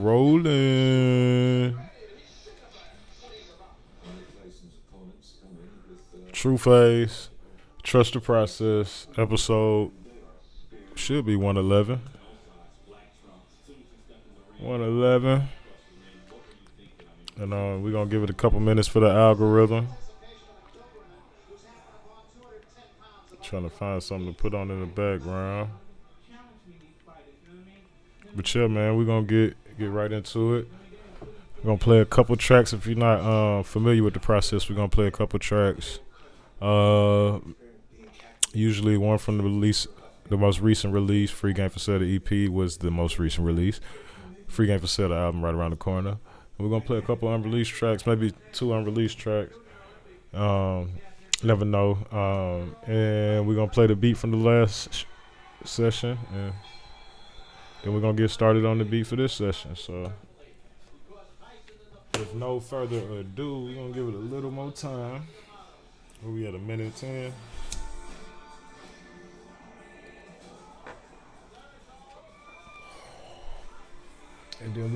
Rolling. True Phase. Trust the Process. Episode should be 111. 111. And we're going to give it a couple minutes for the algorithm. Trying to find something to put on in the background. But yeah, man, we're going to get right into it. We're going to play a couple tracks. If you're not familiar with the process, we're going to play a couple tracks. Usually one from the most recent release. Free Game for Sale, the EP was the most recent release. Free Game for Sale, the album right around the corner. And we're going to play a couple unreleased tracks, maybe 2 unreleased tracks. Never know. And we're going to play the beat from the last session. And then we're going to get started on the beat for this session. So with no further ado, we're going to give it a little more time. We at 1:10. And then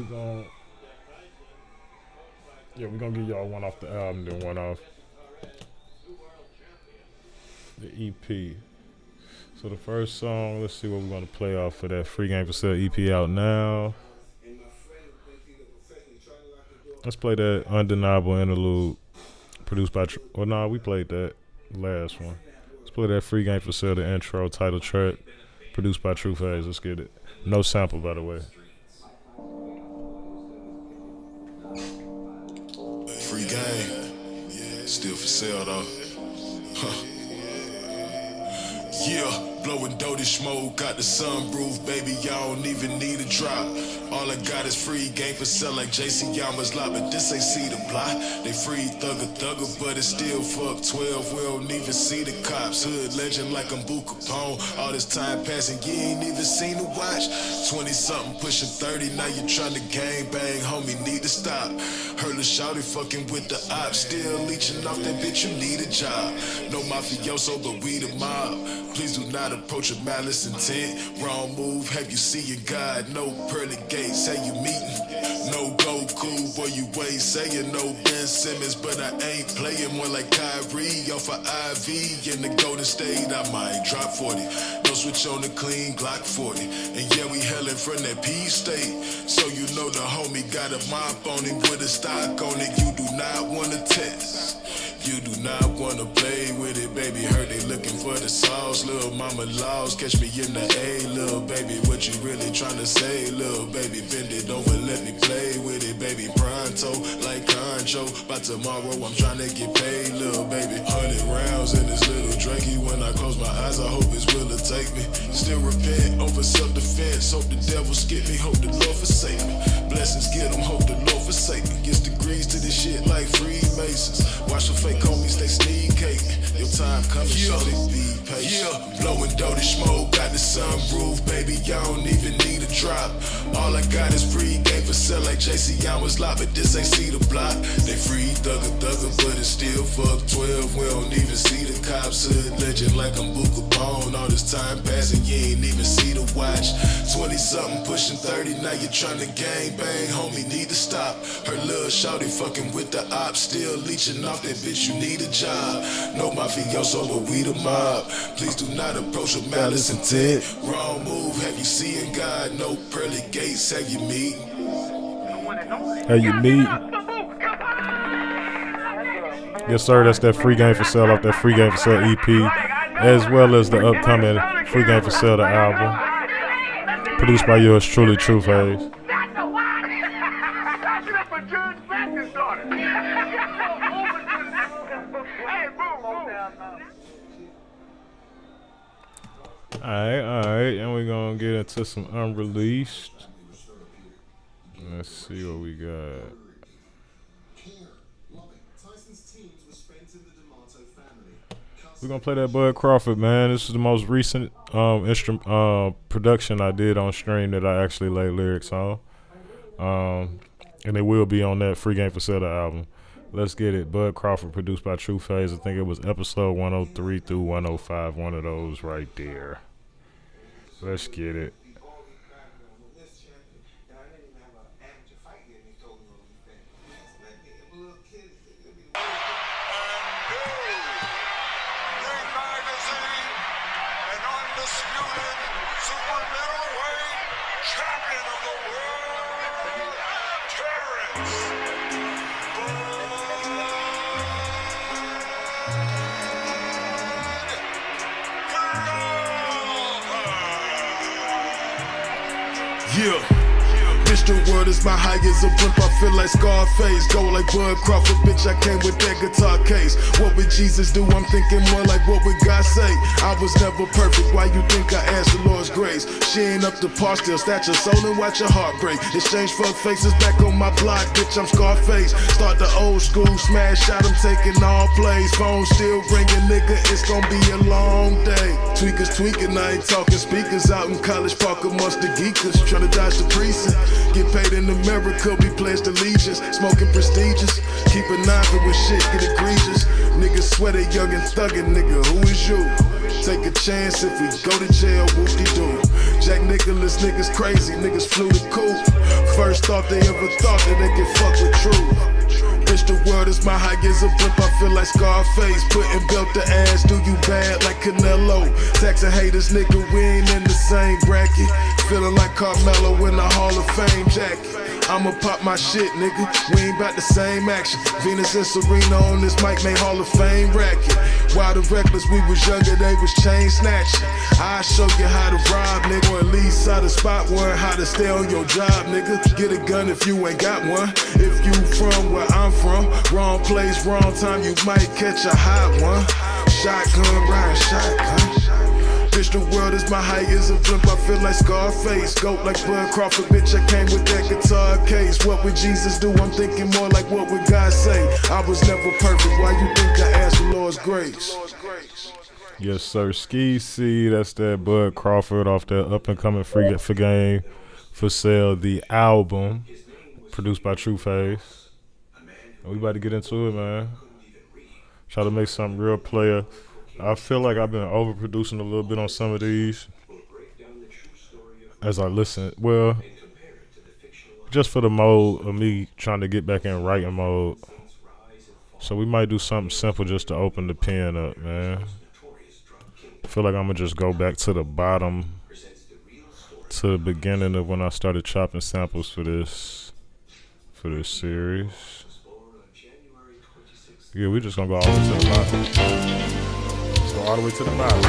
we're gonna give y'all one off the album, then one off the EP. So the first song, let's see what we're gonna play off for that Free Game for Sale EP out now. Let's play that Undeniable Interlude produced by we played that last one. Let's play that Free Game for Sale, the intro title track produced by True Phase. Let's get it. No sample, by the way. Free game, still for sale though. Yeah, blowing Doty smoke, got the sunroof, baby, y'all don't even need a drop. All I got is free game for sale like JC Yama's lot, but this ain't see the block. They free thugger, but it's still fuck 12, we don't even see the cops. Hood legend like I'm Boo Capone, all this time passing, you ain't even seen the watch. 20-something pushing 30, now you tryna gang bang, homie, need to stop. Heard Lil Shawty fucking with the ops, still leeching off that bitch, you need a job. No mafioso, but we the mob. Please do not approach a malice intent. Wrong move, have you seen God? No pearly gates, how you meeting? No Goku, boy you ain't saying no Ben Simmons, but I ain't playing more like Kyrie off of IV in the Golden State. I might drop 40, no switch on the clean Glock 40, and yeah we hellin' from that P State. So you know the homie got a mop on him with a stock on it. You do not wanna test. You do not wanna play with it, baby. Heard they looking for the sauce. Lil' mama laws, catch me in the A. Lil' baby, what you really tryna say? Lil' baby, bend it over, let me play with it, baby. Pronto, like Concho. By tomorrow, I'm tryna get paid, lil' baby. 100 rounds in this little Drakey. When I close my eyes, I hope it's will to take me. Still repent over self-defense. Hope the devil skip me, hope the Lord forsake me. Blessings get them, hope the Lord forsake me. Gets degrees to this shit like Freemasons. Watch the fake homies, they sneak cake. Your time coming, shorty, be patient. Blowing Doty smoke, got the sunroof, baby, y'all don't even need a drop. All I got is free game for sale like JC Yama's lot, but this ain't see the block. They free thugger, but it's still fuck 12. We don't even see the cops. Hood legend like I'm Boo Capone. All this time passing, you ain't even see the watch. 20-something pushing 30, now you tryna gang bang, homie, need to stop. Her Lil Shawty fucking with the ops, still leeching off that bitch, you need a job. No mafioso, but we the mob. Please do not approach with malice intent. Wrong move, have you seen God? No pearly gates, have you meet? How you meet? Yes, sir. That's that Free Game for Sale off that Free Game for Sale EP, as well as the upcoming Free Game for Sale the album, produced by yours truly, True Phase. Alright, and we're gonna get into some unreleased. Let's see what we got. We're gonna play that Bud Crawford, man. This is the most recent production I did on stream that I actually laid lyrics on. And it will be on that Free Game for Sale album. Let's get it. Bud Crawford, produced by True Phase. I think it was episode 103 through 105, one of those right there. Let's get it. Yeah. Mr. Word is my high as a blimp, I feel like Scarface. Go like Bud Crawford, bitch, I came with that guitar case. What would Jesus do? I'm thinking more like what would God say? I was never perfect, why you think I asked the Lord's grace? She ain't up to par, still snatch your soul and watch your heart break. Exchange fuck faces back on my block, bitch, I'm Scarface. Start the old school, smash shot, I'm taking all plays. Phone still ringing, nigga, it's gonna be a long day. Tweakers tweaking, I ain't talking speakers out in College Park amongst the geekers. Tryna dodge the precinct. Get paid in America, we pledged allegiance. Smoking prestigious, keep an eye for when shit get egregious. Niggas swear they young and thuggin', nigga, who is you? Take a chance if we go to jail, whoop-de-doo. Jack Nicholas, niggas crazy, niggas flew the coop. First thought they ever thought that they could fuck with truth. Bitch, the world is my high as a blimp, I feel like Scarface. Putting belt to ass, do you bad like Canelo? Taxing haters, nigga, we ain't in the same bracket. Feeling like Carmelo in the Hall of Fame jacket. I'ma pop my shit, nigga, we ain't bout the same action. Venus and Serena on this mic made Hall of Fame racket. While the reckless, we was younger, they was chain snatching. I show you how to rob, nigga, or at least how to spot one, how to stay on your job, nigga. Get a gun if you ain't got one. If you from where I'm from, wrong place, wrong time, you might catch a hot one. Shotgun, riding shotgun. Bitch, the world is my high as a blimp, I feel like Scarface. Goat like Bud Crawford, bitch, I came with that guitar case. What would Jesus do? I'm thinking more like what would God say? I was never perfect, why you think I asked the Lord's grace? Yes, sir. Ski C, that's that Bud Crawford off that up and coming free for game for sale. The album produced by True Face. And we about to get into it, man. Try to make something real player. I feel like I've been overproducing a little bit on some of these as I listen. Well, just for the mode of me trying to get back in writing mode. So we might do something simple just to open the pen up, man. I feel like I'm going to just go back to the bottom, to the beginning of when I started chopping samples for this series. Yeah, we're just going to go all the way to the bottom. Let's go all the way to the bottom.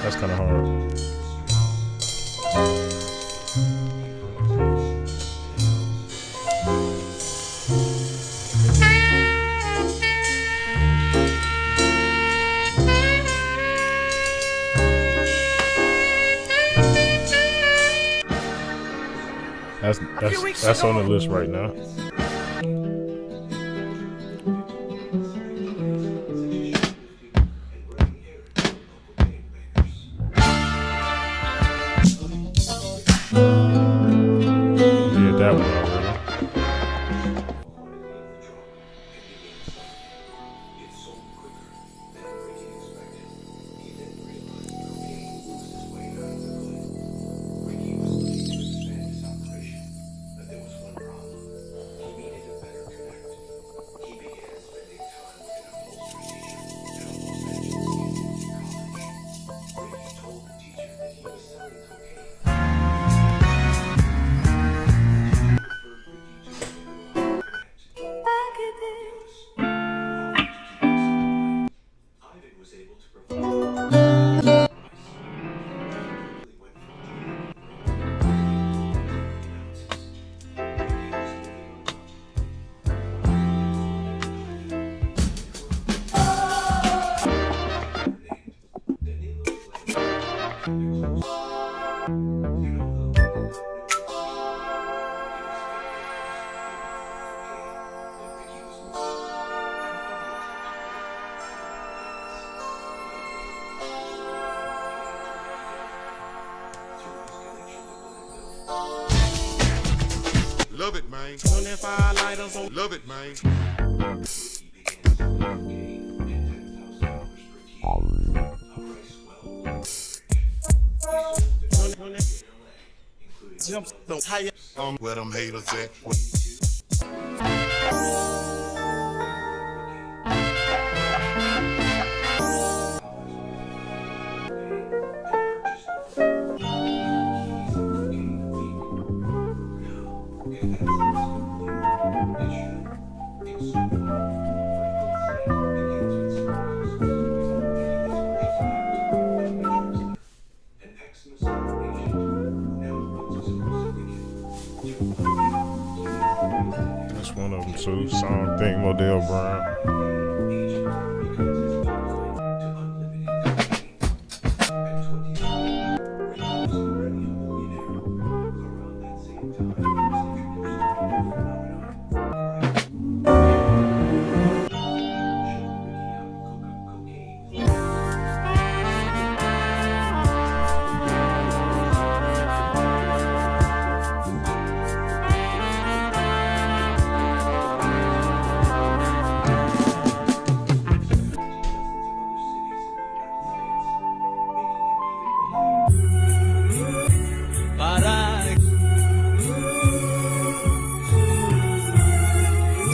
That's kind of hard. That's on the list right now. Yeah, that one already. it, man. 25 lighters on. Love it, man. Jumps don't higher on where them haters at. That's one of them too. Song Think Modell Brown.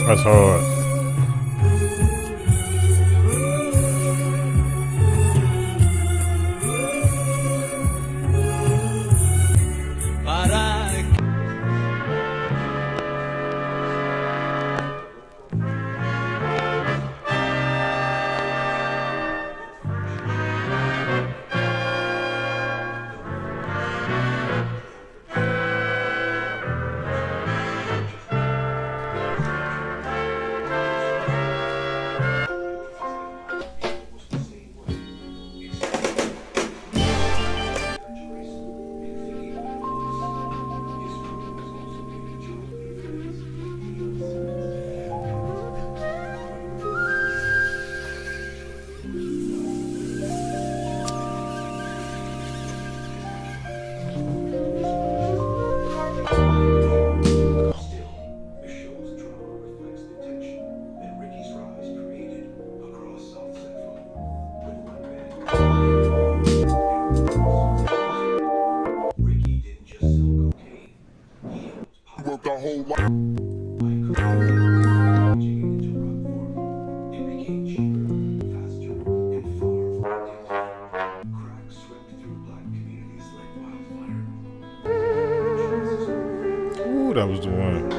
That's hard. Worked our whole life. Ooh, that was the one.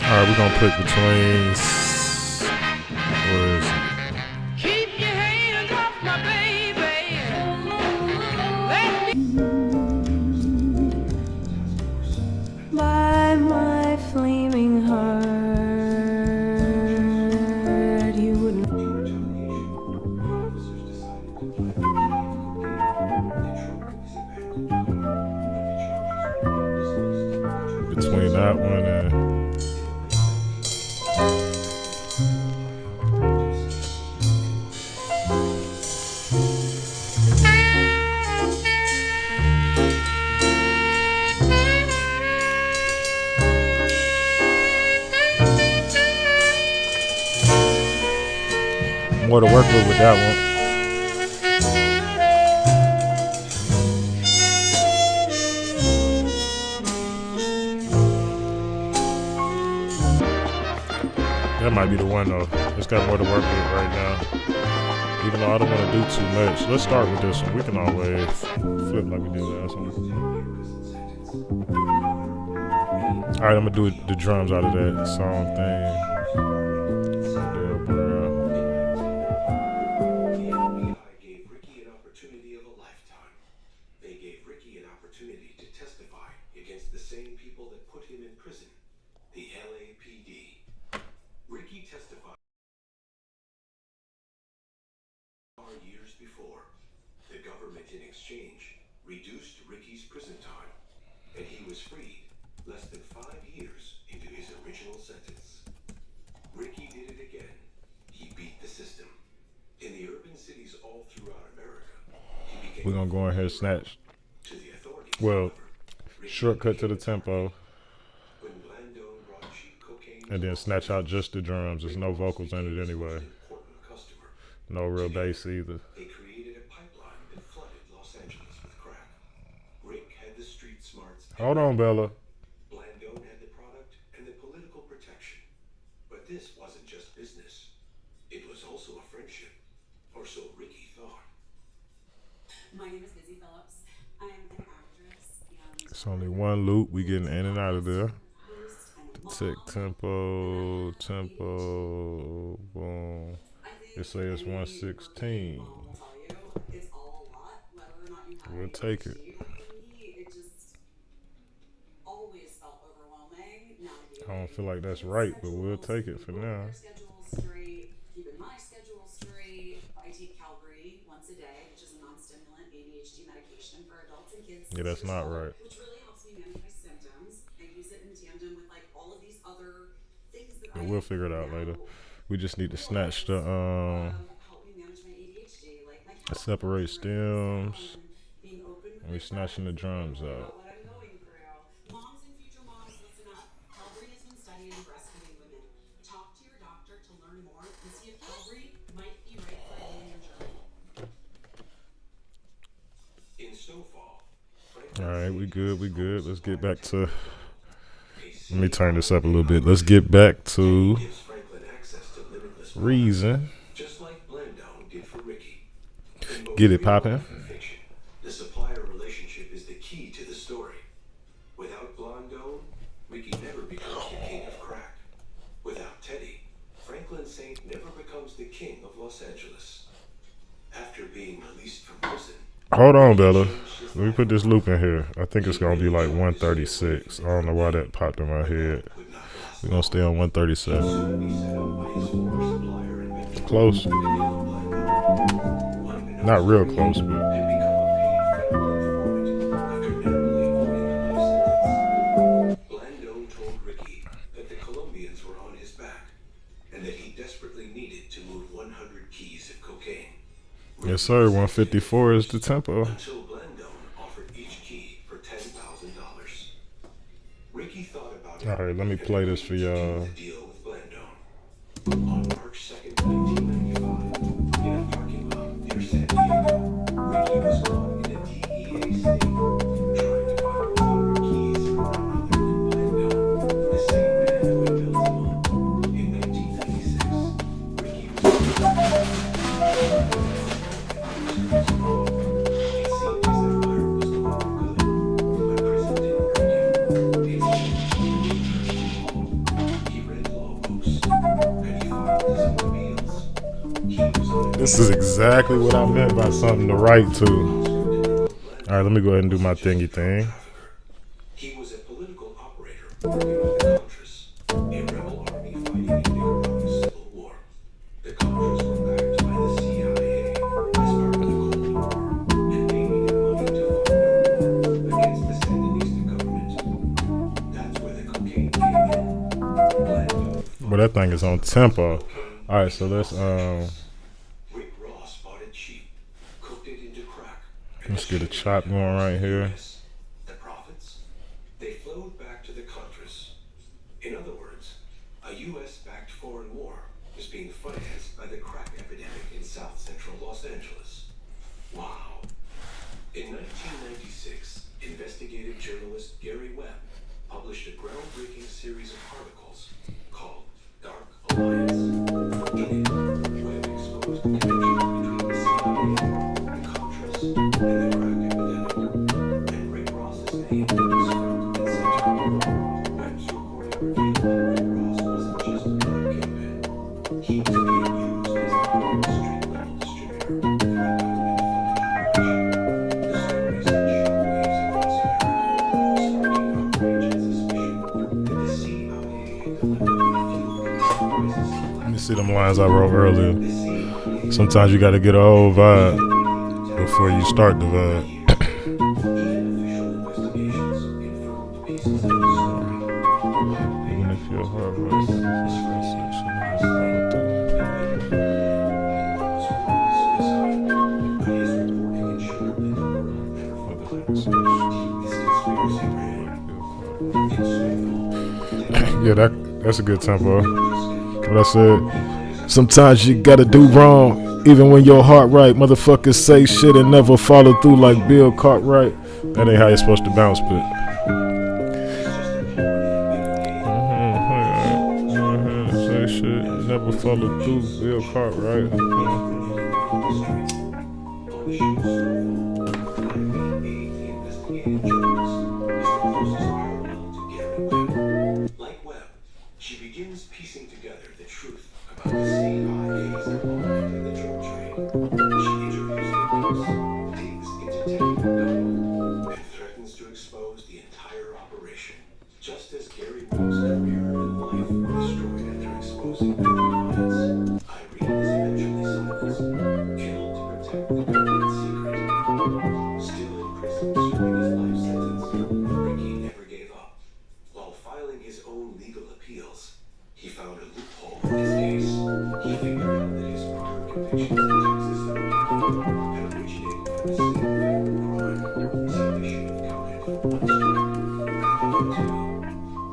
All right, we're gonna put between. What is it? Keep your hands off my baby. Let me by my flaming heart. You wouldn't. Between that one and. More to work with that one. That might be the one though. It's got more to work with right now. Even though I don't want to do too much. Let's start with this one. We can always flip like we did last one. Alright, I'm gonna do the drums out of that song thing. Against the same people that put him in prison, the LAPD. years before, the government in exchange reduced Ricky's prison time, and he was freed less than 5 years into his original sentence. Ricky did it again. He beat the system. In the urban cities all throughout America, he became We're gonna go ahead and snatch. to the authorities. Well, however, Ricky shortcut to the became tempo, when Blandone brought cheap cocaine and to then Los snatch out Angeles, just the drums. There's no Rick Ross vocals in became it his anyway. most important customer. No real bass either. They created a pipeline that flooded Los Angeles with crack. Rick had the street smarts. Hold on, Bella. Blandone had the product and the political protection. But this wasn't just business. It was also a friendship. Or so Ricky thought. My name is Busy Phillips. I'm an actress and It's only one loop. We getting in and out of there. host and Tick, tempo, tempo, boom. It says 116. will tell you it's all a lot, whether or not you have We'll ADHD. take it. Like for me, it just always felt overwhelming. Navigating I don't feel like that's right, but we'll schedules, take it for keeping now. their schedules straight, keeping my schedule straight. I take Calgary once a day, which is a non-stimulant ADHD medication for adults and kids. Yeah, that's 6 years not old, right. Which really helps me manage my symptoms. I use it in tandem with like all of these other things that But I we'll figure it out now later. We just need to snatch the help me manage my ADHD, like my separate stems. being open with And we my snatching the friends drums about out. what I'm going through. Moms and future moms, listen up. Calvary has been studying breastfeeding women. Talk to your doctor to learn more and see if Calvary might be right for you in your journey. In Snowfall, All right, we good. We good. Let's get back to. Let me turn this up a little bit. Let's get back to gives Franklin access to limitless power, reason. just like Blandone did for Ricky. In both Get it real poppin'. life and fiction, the supplier relationship is the key to the story. Without Blandone, Ricky never becomes the king of crack. Without Teddy, Franklin Saint never becomes the king of Los Angeles. After being released from prison, Hold on, Bella. Let me put this loop in here. I think it's gonna be like 136. I don't know why that popped in my head. would not last We're gonna stay on 137. soon be set up by his former supplier and mentor. Close. Blandone, Not real close, but had become a paid federal informant after narrowly avoiding a life sentence. Blandone told Ricky that the Colombians were on his back and that he desperately needed to move 100 keys of cocaine. yes, sir. 154 is the tempo. Until Blandone offered each key for $10,000. Ricky thought about it. All right, let me play this for y'all. The deal with Blandone. On March 2nd, 1995, in a parking lot near San Diego, Ricky was caught in a DEA sting, trying to buy 100 keys from none other than Blandone, the same man who had built him up. In 1996, Ricky was it seemed his empire was looking good, but prison didn't hurt him. He read law books, and he filed his own appeals. He was on a This is exactly what I meant by something to write to. All right, let me go ahead and do my thingy thing. He was a political operator working with the Contras, a rebel army fighting in Nicaragua's civil war. The Contras were backed by the CIA as part of the Cold War and needed money to fund a war against the Sandinista government. That's where the cocaine came in. Blandone But that thing is on tempo. cocaine All right, so let's Rick Ross bought it cheap, cooked it into crack. let's get a chop going right here. The profits, they flowed back to the Contras. In other words, a U.S.-backed foreign war was being financed by the crack epidemic in South Central Los Angeles. Wow. In 1996, investigative journalist Gary Webb published a groundbreaking series of articles called Dark Alliance. In it, Webb exposed the connection between the CIA, the Contras, and the crack epidemic, and Rick Ross's name was front and center. Webb's reporting revealed that Rick Ross wasn't just another kingpin. He was being used as a street-level distributor for a government-funded operation. The stories and shockwaves across America, sparking outrage and suspicion that the CIA had deliberately fueled the crisis of Let me see them lines I wrote earlier. Sometimes you gotta get a whole vibe before you start the vibe. Even if your heart race yeah, that's a good tempo. What I said, sometimes you gotta do wrong, even when your heart right. Motherfuckers say shit and never follow through like Bill Cartwright. That ain't how you're supposed to bounce, but say shit and never follow through, Bill Cartwright. Like Webb, she begins piecing together the truth about the CIA's involvement in the drug trade. She interviews victims, digs into technical know and threatens to expose the entire operation. Just as Gary Webb's career and life were destroyed after exposing government lies, Irene is eventually silenced, killed to protect the government secret. Still in prison serving his life sentence, Ricky never gave up. While filing his own legal appeals, he found a loophole in his case. He figured out that his prior convictions in Texas and Ohio had originated from the same federal crime, so they should have counted for one strike rather than two.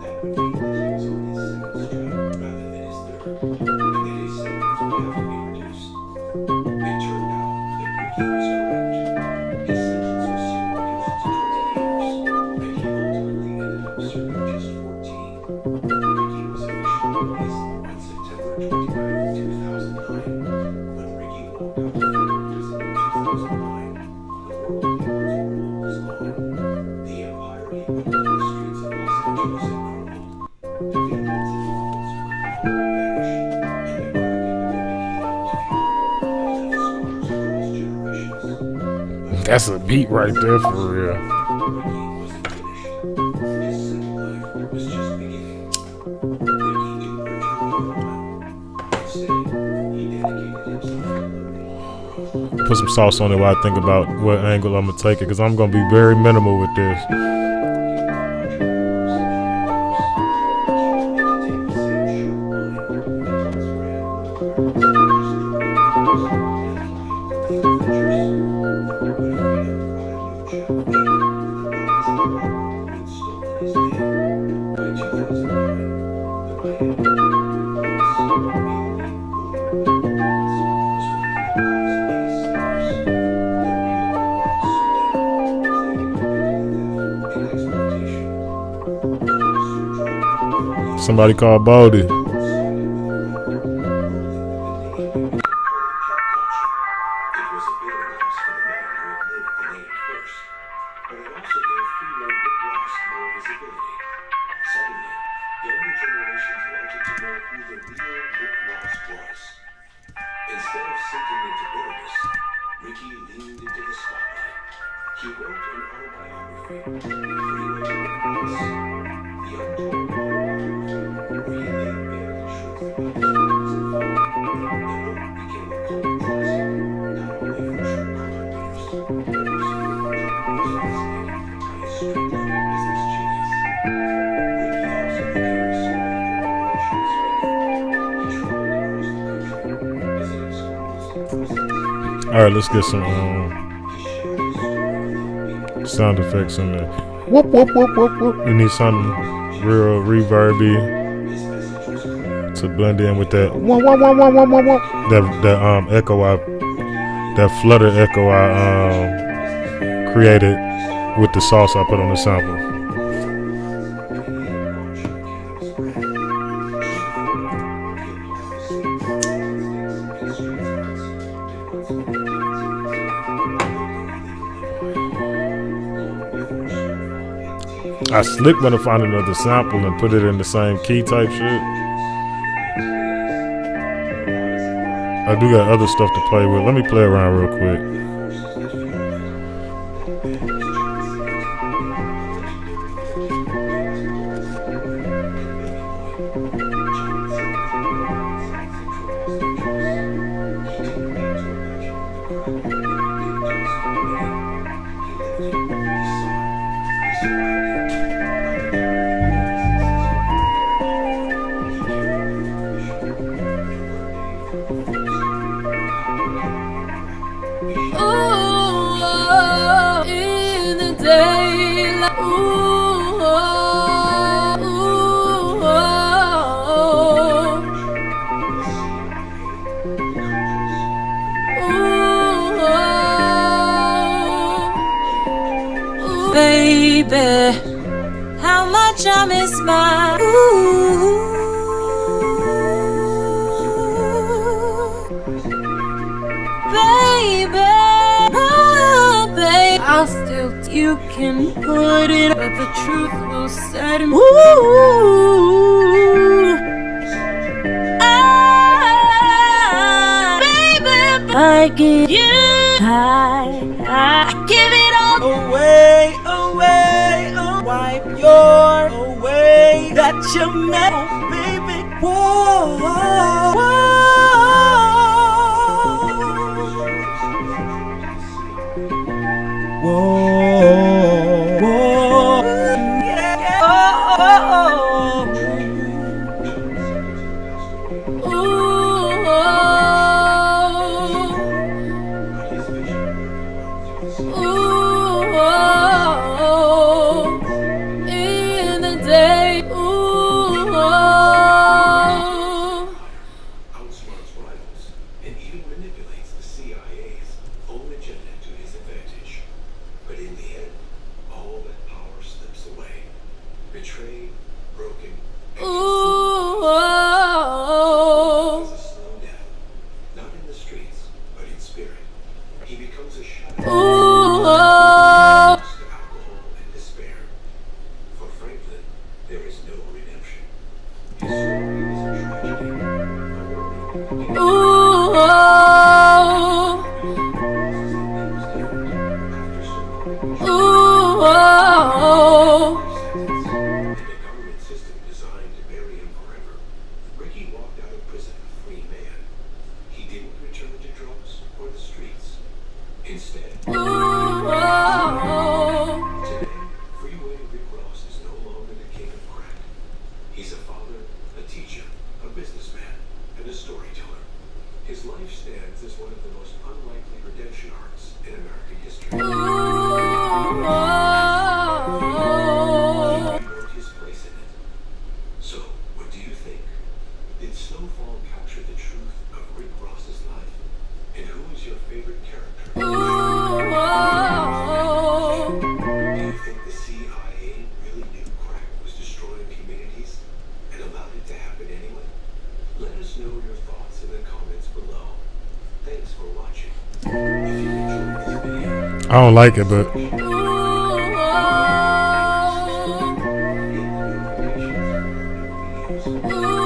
That would mean that he was on his second strike rather than his third, and that his sentence would have to be reduced. It turned out that Ricky was correct. His sentence was soon reduced to 20 years, and he ultimately ended up serving just 14. Ricky was officially released on September 29, 2009. When Ricky walked out of federal prison in 2009, the world he once ruled was gone. The empire he built in the streets of Los Angeles had crumbled. The villains and locals were all vanished, and the crack epidemic he helped fuel had left scars across generations. That's a beat right there for real. Ricky wasn't finished. His second life was just beginning. Ricky didn't return to crime. Instead, he dedicated himself to learning and growth. Put some sauce on it while I think about what angle I'm gonna take it, because I'm gonna be very minimal with this. Somebody call Baldy. It was a bit of a loss for the man who had lived the name first, but it also gave freeway Rick Ross more visibility. Suddenly, younger generations wanted to know who the real Rick Ross was. Instead of sinking into bitterness, Ricky leaned into the spotlight. He wrote an autobiography, Freeway Rick Ross, the untold autobiography where he laid bare the truth about his friends and family. The book became a cult classic, not only for true crime readers, but also for journalists fascinated by his straightforward business genius. Ricky also became a sort of corporations figure. He traveled across the country, visiting schools and prisons. All right, let's get some He shared his story with people. sound effects in there. Whoop whoop whoop whoop whoop. We need something real reverby His message was clear. to blend in with that wah, wah, wah, wah, wah, wah, wah. that echo that flutter echo I created with the sauce I put on the sample. I slick gonna find another sample and put it in the same key type shit. I do got other stuff to play with. Let me play around real quick. Ooh, in the daylight. Ooh, ooh, baby, how much I miss my baby, oh, baby. I'll still, you can put it, but the truth will set me. Baby, I give you, I give it all Away, away, oh, wipe your away that you met, oh, baby. Whoa, whoa, whoa, whoa, yeah, in the day. Outsmarts rivals and even manipulates the CIA's own agenda to his advantage. But in the end, all that power slips away. Betrayed, broken, and a slow death. Not in the streets, but in spirit. He becomes a shadow. To alcohol and despair. For Franklin, there is no redemption. His story is a tragedy, a warning, and a government system designed to bury him forever. Ricky walked out of prison a free man. He didn't return to drugs or the streets. Instead, today, Freeway Rick Ross is no longer the king of crack. He's a father, a teacher, a businessman, and a storyteller. His life stands as one of the most unlikely redemption arcs in American history. He wrote his place in it. So, what do you think? Did Snowfall capture the truth of Rick Ross's life? And who is your favorite character? Do you think the CIA really knew crack was destroying communities and allowed it to happen anyway? Let us know your thoughts in the comments below. Thanks for watching. If you enjoyed this video, I don't like it, but hit the notifications for new videos.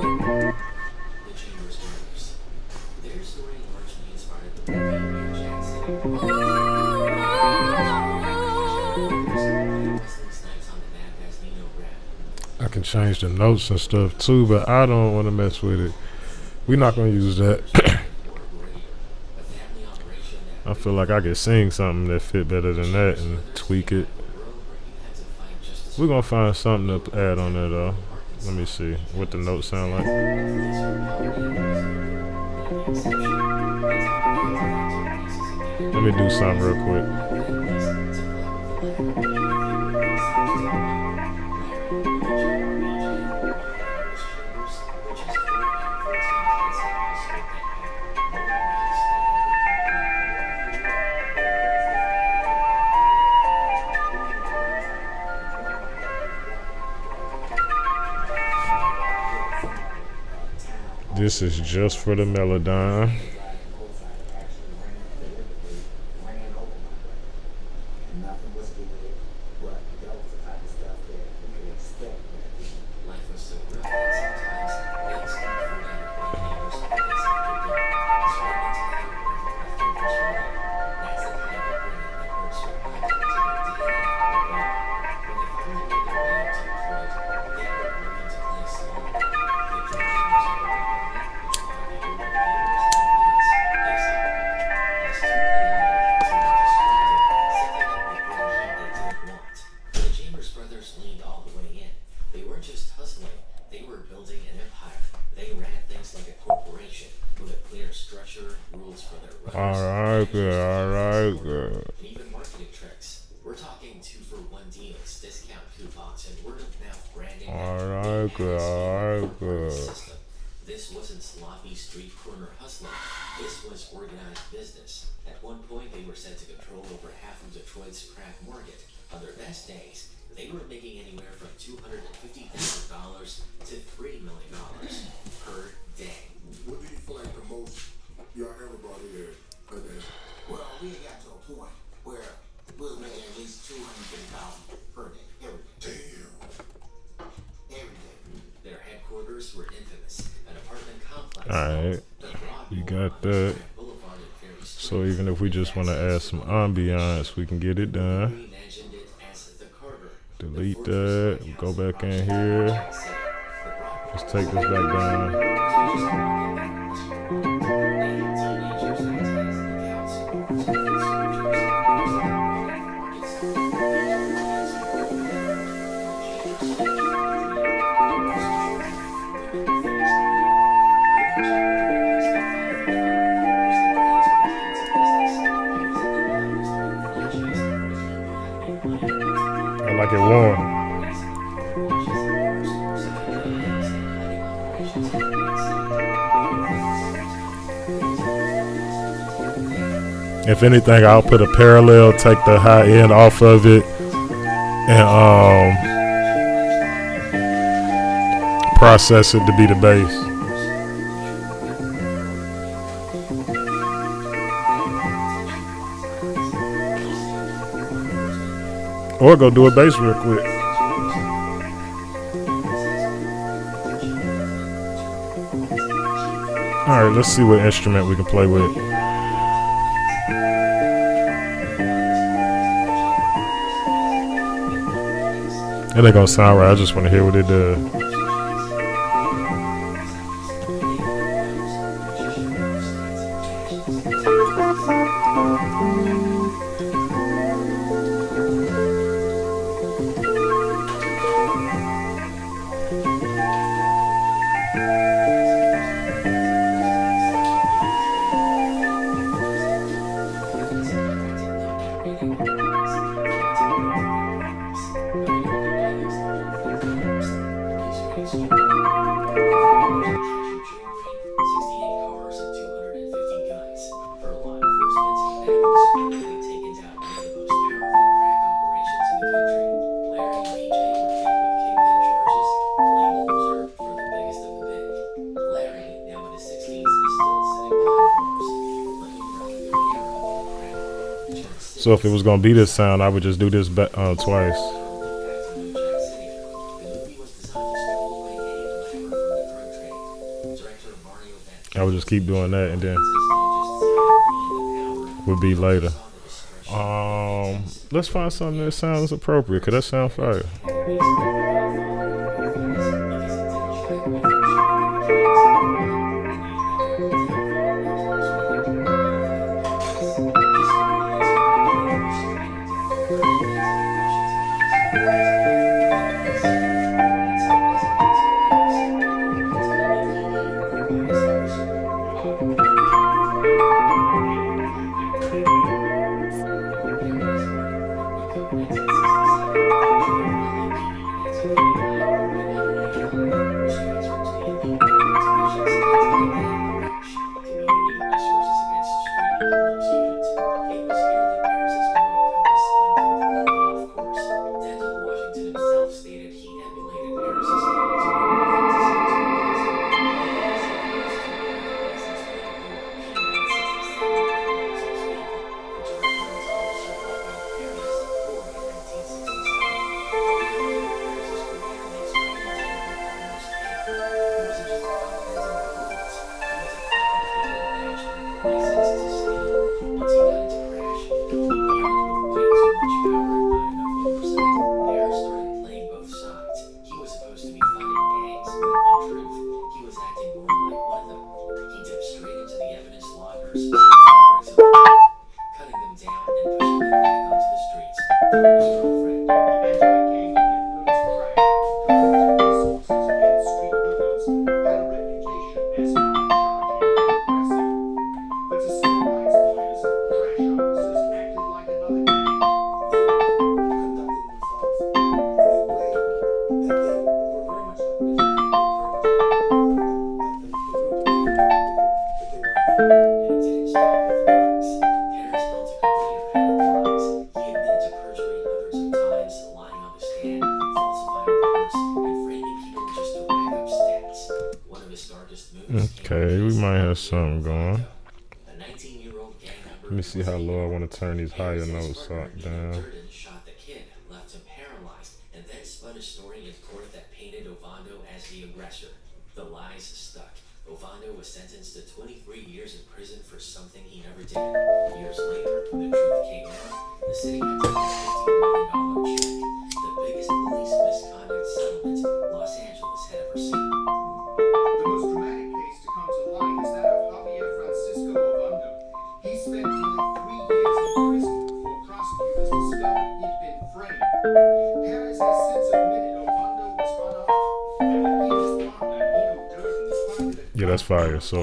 The Chambers Murders. Their story largely inspired the movie New Jack City. Wesley Snipes on the map as Nino Brad. I can change the notes and stuff too, but I don't want to mess with it. We're not gonna use that. A family operation that I feel like I could sing something that fit better than that and tweak it. world where you had to fight justice. We're gonna find something to add on there though. Let me see what the notes sound like. Let me do something real quick. This is just for the Melodyne. Life was so rough that sometimes things didn't forget what neighbors always have to do. Scraping together whatever leftovers were. That's the kind of upbringing that hurt survived into their DNA. When they finally made their way up to Detroit, they were looking to play small. They drew gamers out of their apartment, which allowed the urban gamers and minutes exile. As too chaotic, too distracted, something that would bring heat they didn't want. The Chambers brothers leaned all the way in. They weren't just hustling, they were building an empire. They ran things like a corporation with a clear structure, rules for their runners, and even marketing tricks. We're talking 2-for-1 deals, discount coupons, and word-of-mouth branding. System. This wasn't sloppy street corner hustling. This was organized business. At one point, they were said to control over half of Detroit's crack market. On their best days, they were making anywhere from $250,000 to $3 million per day. What do you feel like the most y'all ever brought in a day? Well, we got to a point where we was making at least $250,000 per day, every day. Damn. Every day. Their headquarters were infamous, an apartment complex. Alright, called the Broadmoor you got on that. Strand Boulevard and Ferry Street. So even if we just want to add some ambiance, we can get it done. Reimagined it as the Carter. Delete that. Go back in here. Let's take this back down. I like it warm. If anything, I'll put a parallel, take the high end off of it, and process it to be the bass. Or go do a bass real quick. Alright, let's see what instrument we can play with. It ain't gonna sound right, I just wanna hear what it does. So if it was gonna be this sound, I would just do this twice. I would just keep doing that, and then would be later. Let's find something that sounds appropriate. Could that sound fire? license to steal. Once he got into Crash, he combined it with way too much power and not enough oversight. Harris started playing both sides. He was supposed to be fighting gangs, but in truth, he was acting more like one of them. He dipped straight into the evidence lockers, cutting them down and pushing them back onto the streets through his girlfriend. Anti-gang unit known as Crash, who resources against street hookups, had a reputation as high-charging and aggressive. But to civil rights lawyers, Crash officers acted like another gang. Conducting themselves in a way that they were very much like the And it didn't stop with drugs. Harris built a career out of lies. He admitted to perjury hundreds of times, lying on the stand, falsifying reports, and framing people just to rack up stats. One of his darkest moves. Okay, we might have something going. A 19-year-old gang member. Let me see how low I want to turn these higher notes up down. Durden shot the kid, left him paralyzed, and then spun a story in court that painted Ovando as the aggressor. The lies stuck. Ovando was sentenced to 23 years in prison for something he never did. Years later, when the truth came out, the city had to pay a $15 million check, the biggest police misconduct settlement Los Angeles had ever seen. The most dramatic case to come to light is that of Javier Francisco Ovando. He spent nearly 3 years in prison before prosecutors discovered he'd been framed. Harris has since admitted Ovando was unarmed, and that he and his partner, Nino Durden, funded a Yeah, that's fire. So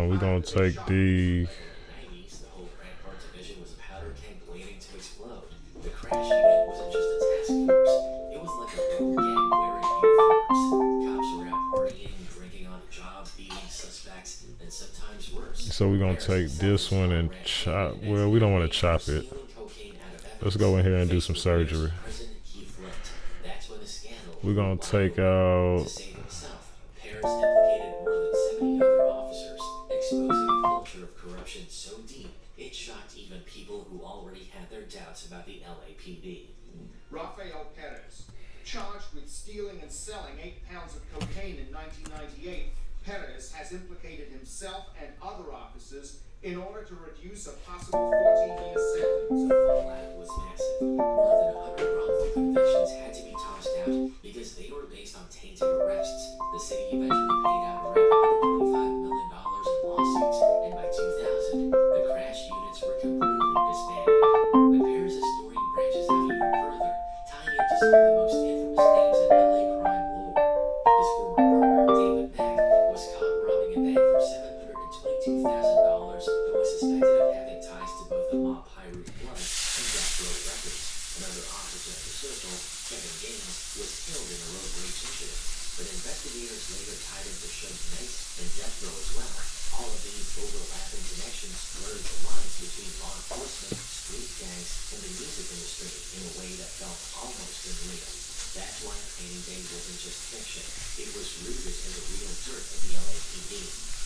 we're gonna take the 90s, the whole crack bar division was a powder keg waiting to explode. The Crash unit wasn't just a task force, it was like a rogue gang wearing uniforms. Cops were out partying, drinking on the job, beating suspects, and sometimes worse. so we're gonna take this one and chop. Well, we don't want to chop it. Let's go in here and do some surgery. That's when the scandal. We're gonna take out. To save himself, Paris implicated more than 70 other officers, exposing a culture of corruption so deep it shocked even people who already had their doubts about the LAPD. Rafael Perez, charged with stealing and selling 8 pounds of cocaine in 1998, Perez has implicated himself and other officers in order to reduce a possible 14-year sentence. The fallout was massive. More than 100 wrongful convictions had to be tossed out because they were based on tainted arrests. The city eventually paid out around $125 million in lawsuits, and by 2000, the Crash units were completely disbanded. But Paris' story branches out even further, tying into some of the most infamous names in LA crime lore. His former partner, David Beck, was caught robbing a bank for $722,000 and was suspected of having ties to both the mob Pyru Blood and Death Row Records. Another officer at the circle, Kevin Gaines, was killed in a road rage incident, but investigators later tied him to Suge Knight and Death Row as well. All of these overlapping connections blurred the lines between law enforcement, street gangs, and the music industry in a way that felt almost unreal. That's why Training Day wasn't just fiction, it was rooted in the real dirt of the LAPD.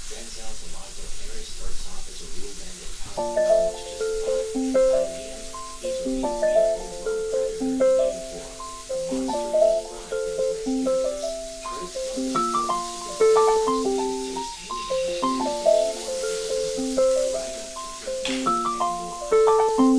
Denzel Alonzo Harris starts off as a rule-bending cop who almost justified, and by the end, he's revealed to be a full-blown predator in uniform, a monster who thrives in his next universe. Critics love the performance because Denzel's stated taste hated the man that he wanted to deliver, right up to President and more.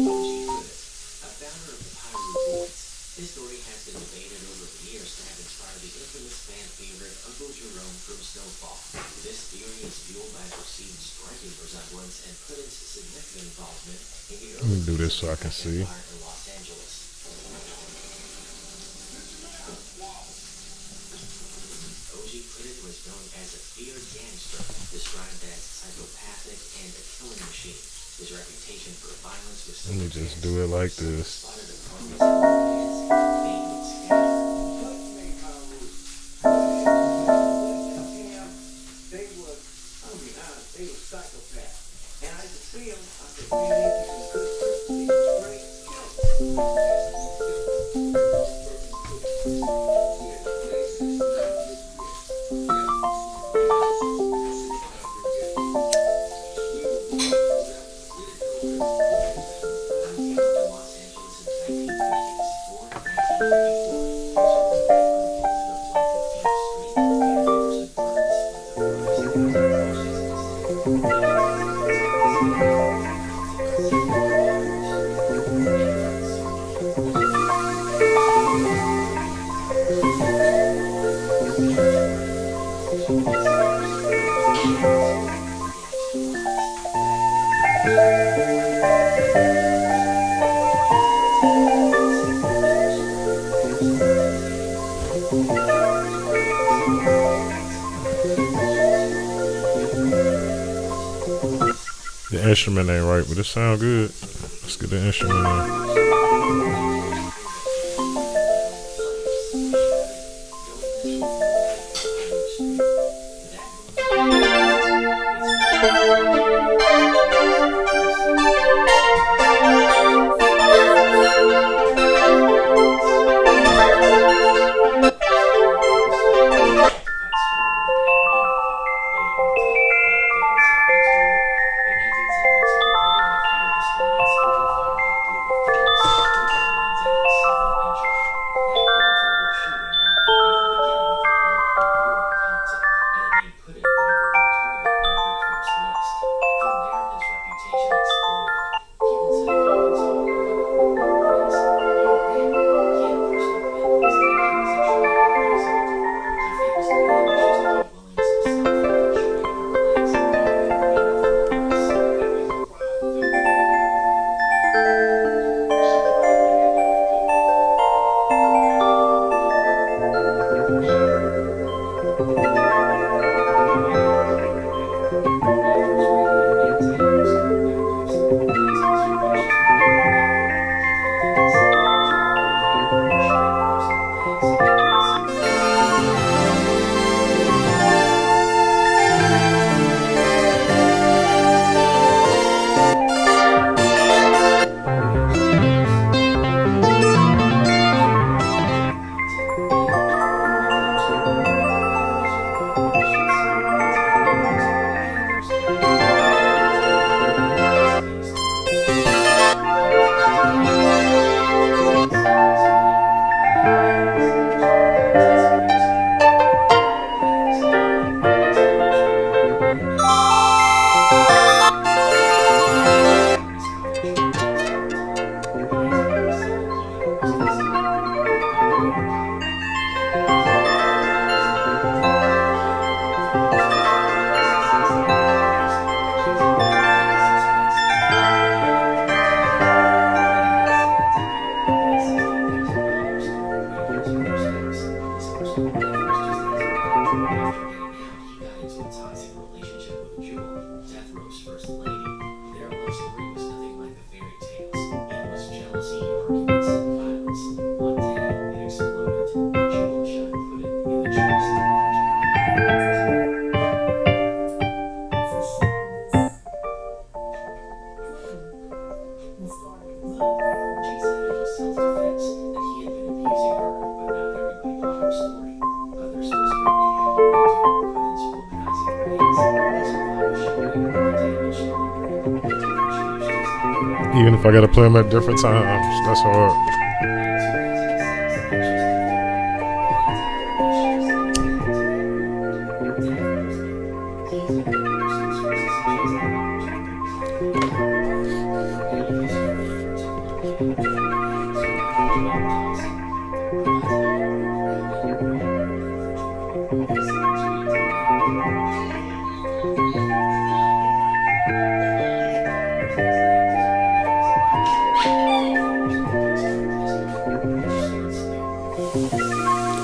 O.G. Pruitt, a founder of the Pyru Boys, his story has been debated over the years to have inspired the infamous fan favorite Uncle Jerome from Snowfall. This theory is fueled by perceived striking resemblance and Pruitt's significant involvement in the Let me do this so I can see. empire in Los Angeles. O.G. Pruitt was known as a feared gangster, described as psychopathic and a killing machine. His reputation for violence was so Let me just do it like this. spotted upon his hands, fame and scandal. They were psychopaths. And I used to see them, I said, man, these are good person, these are great Los Angeles in the 1950s, born in 1954, The instrument ain't right, but it sound good. Let's get the instrument in. Even if I gotta play them at different times, that's hard.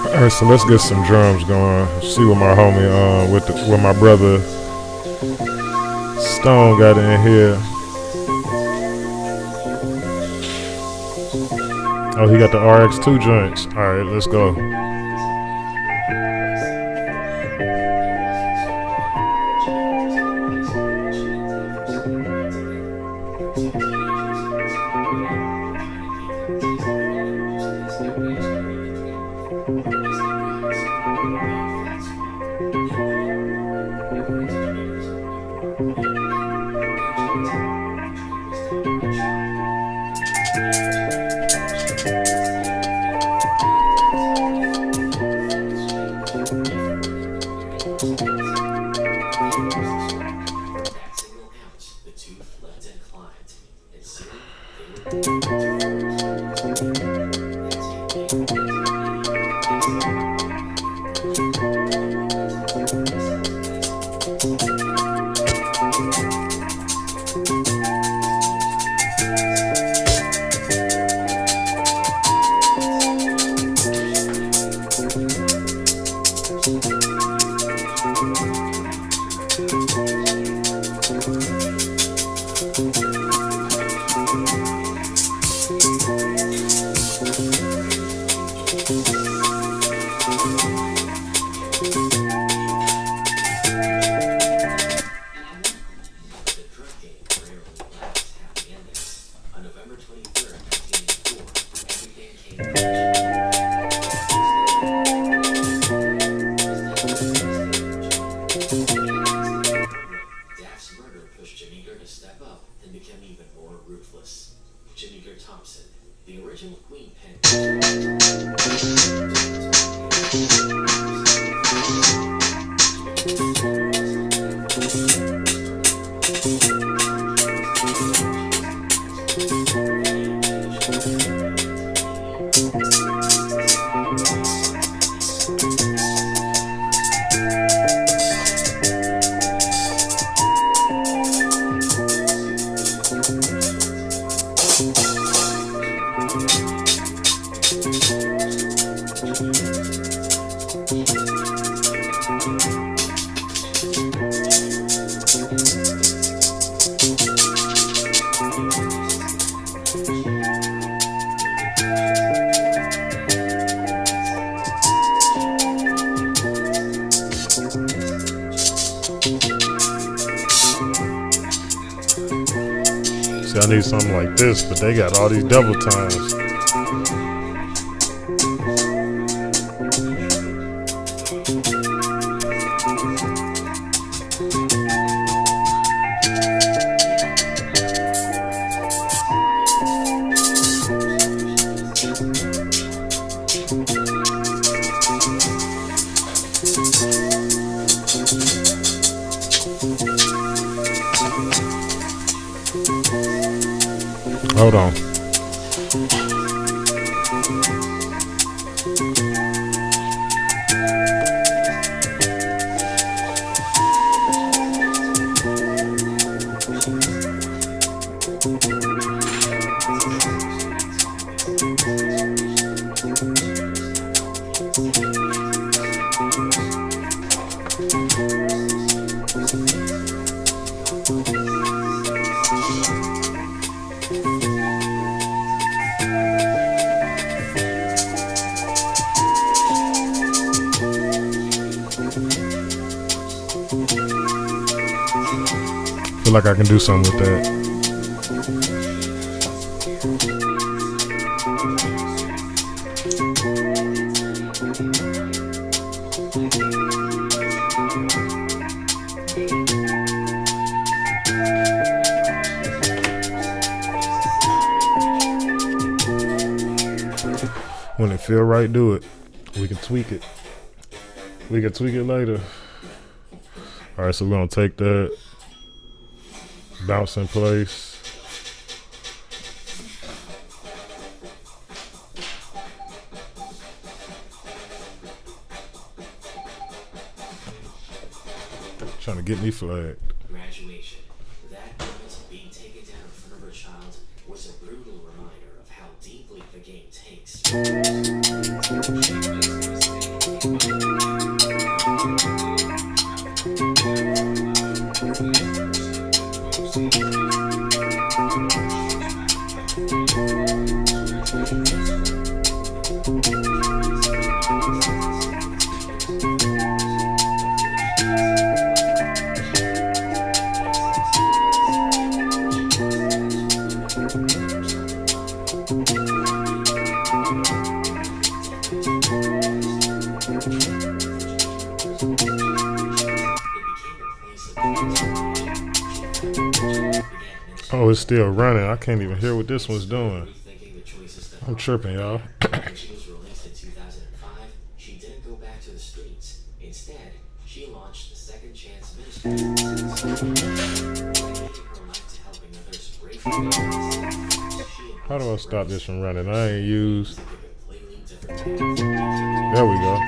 Alright, so let's get some drums going. See what my homie, what my brother Stone got in here. Oh, he got the RX2 joints. Alright, let's go. The drug game rarely lasts happy endings. On November 23rd, 1984, everything came Daft's murder pushed Jimmy Gurr to step up and become even more ruthless. Jimmy Gurr Thompson, the original Queen Pen. See, I need something like this, but they got all these double times. Hold on. Feel like I can do something with that. When it feel right, do it. We can tweak it. We can tweak it later. All right, so we're gonna take that, bounce in place. Trying to get me flagged. Graduation. That moment being taken down in front of her child was a brutal reminder of how deeply the game takes. Oh, it's still running. I can't even hear what this one's doing. I'm tripping, y'all. When she was released in 2005, she didn't go back to the streets. Instead, she launched the Second Chance Ministry, dedicating her life to helping others break free. How do I stop this from running? I ain't used. There we go.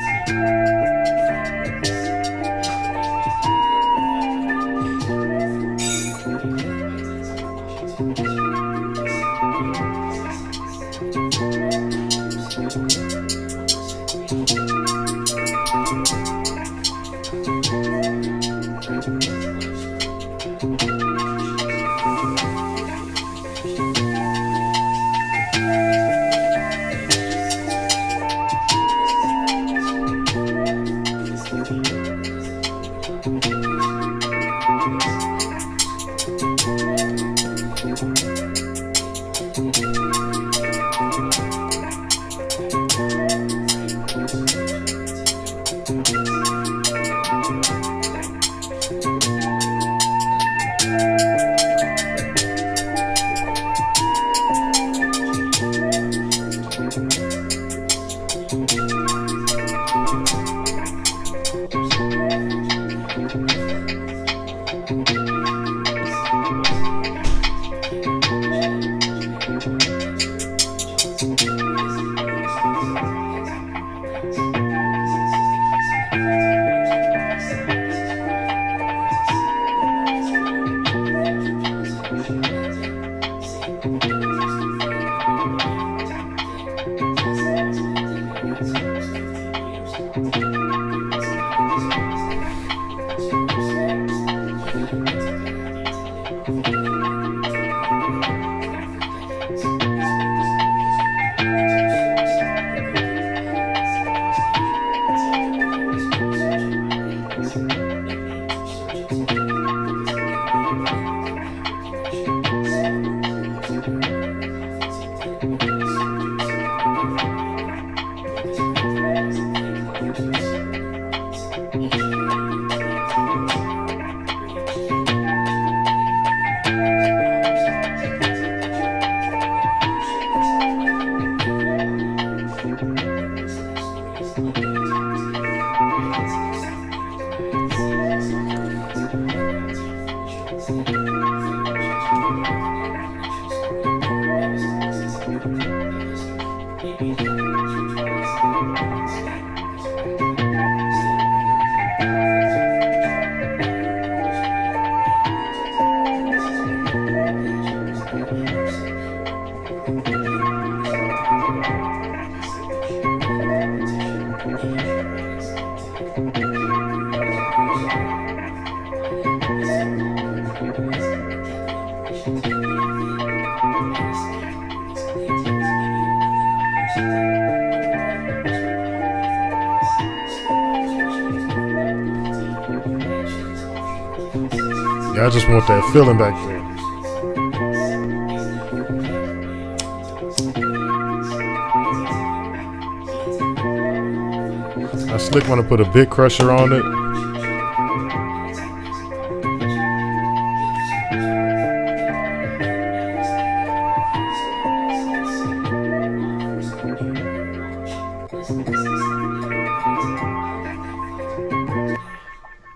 Yeah, I just want that feeling back there. I slick want to put a bit crusher on it.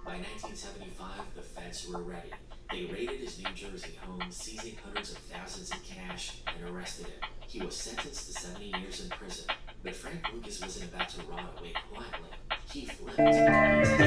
By 1975, the feds were ready. They raided his New Jersey home, seizing hundreds of thousands in cash, and arrested him. He was sentenced to 70 years in prison. But Frank Lucas wasn't about to rot away quietly. He flipped. He testified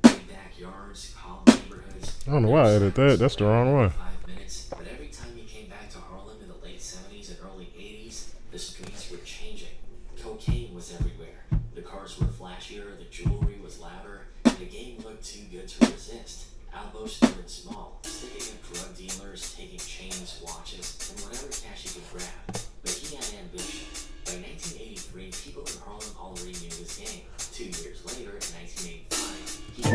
against backyards, college neighborhoods, I'll edit that. That's the wrong one. 5 minutes, but every time you came back to Harlem in the late 70s and early 80s, the streets were changing. Cocaine was everywhere. The cars were flashier, the jewelry was louder, and the game looked too good to resist. Albo started small, sticking at drug dealers, taking chains, watches, and whatever cash he could grab. But he had ambition. By 1983, people in Harlem already knew his game. 2 years later, in 1985, he got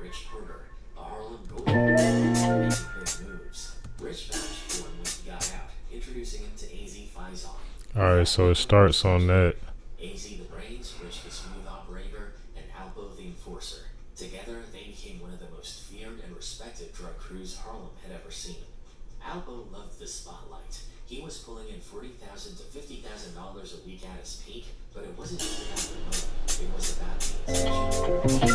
Rich Porter, a Harlem Golden Boy making big moves. Rich vouched for him when he got out, introducing him to AZ Faison. Alright, so it starts on that. AZ the Brains, Rich the Smooth Operator, and Alpo the Enforcer. Together, they became one of the most feared and respected drug crews Harlem had ever seen. Alpo loved the spotlight. He was pulling in $40,000 to $50,000 a week at his peak, but it wasn't just about the money. It was about the attention.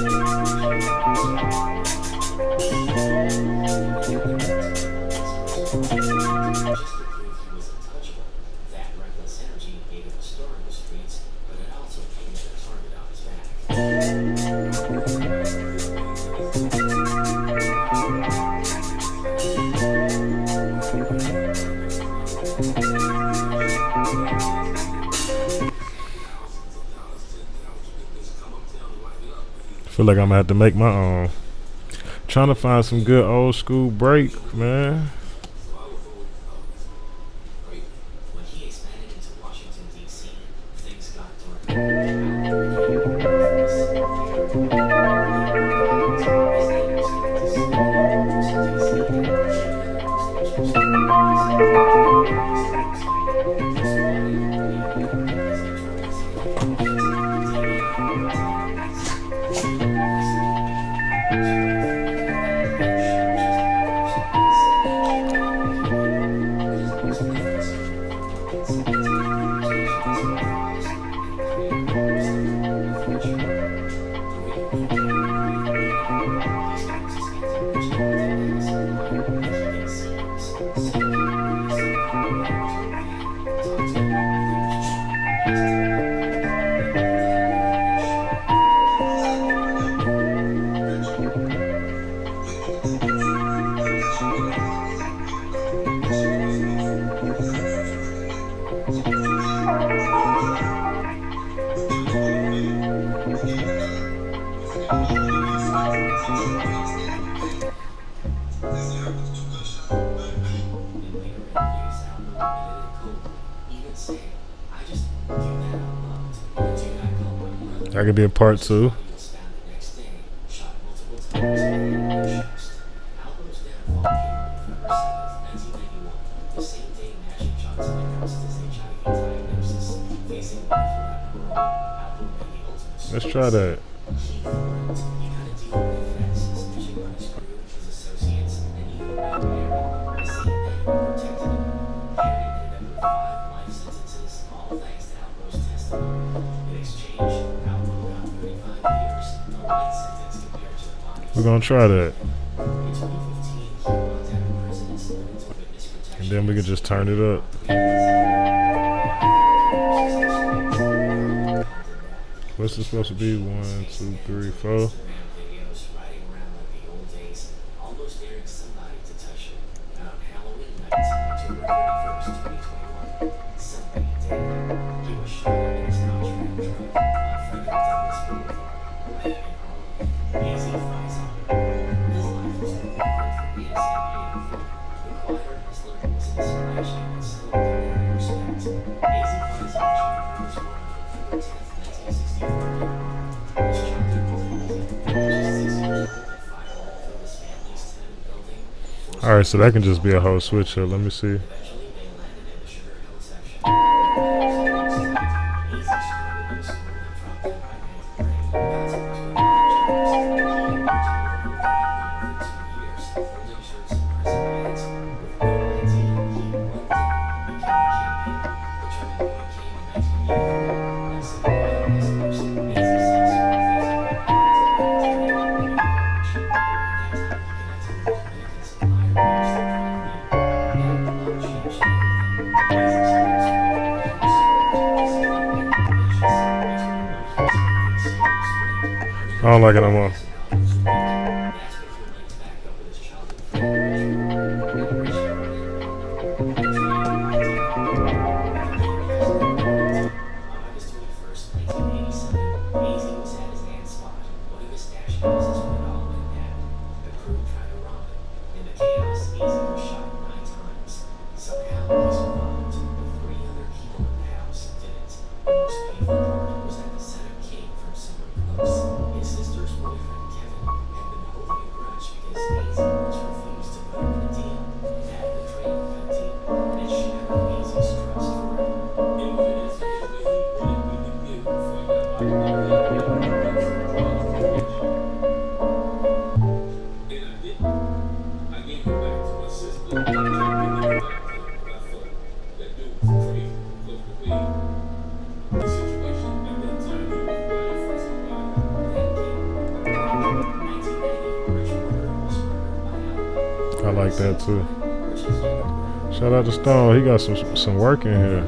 Just to prove he was untouchable, that reckless energy gave him a star in the streets, but it also came with a target on his back. I feel like I'm gonna have to make my own. Trying to find some good old school break, man. When he expanded into Washington, D.C., things got That could be a part 2. Let's try that. We're gonna try that. And then we can just turn it up. What's this supposed to be? 1, 2, 3, 4. Alright, so that can just be a whole switch here. Let me see. I don't like it no more. That's what he linked back up with his childhood friend, Rich On August 21st, 1987, Maisie was at his aunt's spot. One of his stash houses when it all went bad. The crew tried to rob him. In the chaos, Maisie was shot 9 times. Somehow, he survived. The 3 other people in the house didn't. The most painful part was that the setup came from someone close. His sister's boyfriend, Kevin, had been holding a grudge because Maisie once refused to put him in a deal. That betrayed that deal, and it shattered Maisie's trust forever. I like that too. Shout out to Stone. He got some work in here.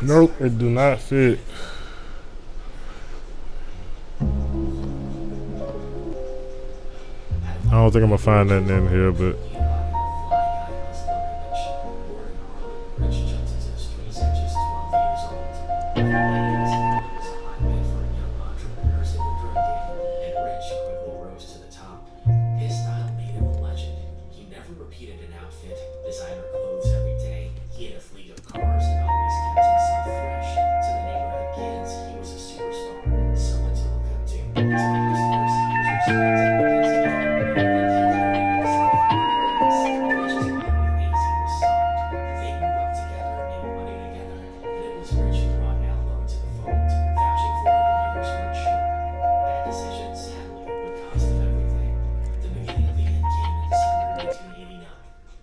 Nope, it do not fit. I don't think I'm gonna find nothing in here, but Rich jumped into the streets at just 12 years old. He was a hotbed for young entrepreneurs in the drug game, and Rich quickly rose to the top. His style made him a legend. He never repeated an outfit, designer clothes every day. He had a fleet of cars and always kept himself fresh. To the neighborhood kids, he was a superstar, someone to look up to. To the customers, he was respected because he had a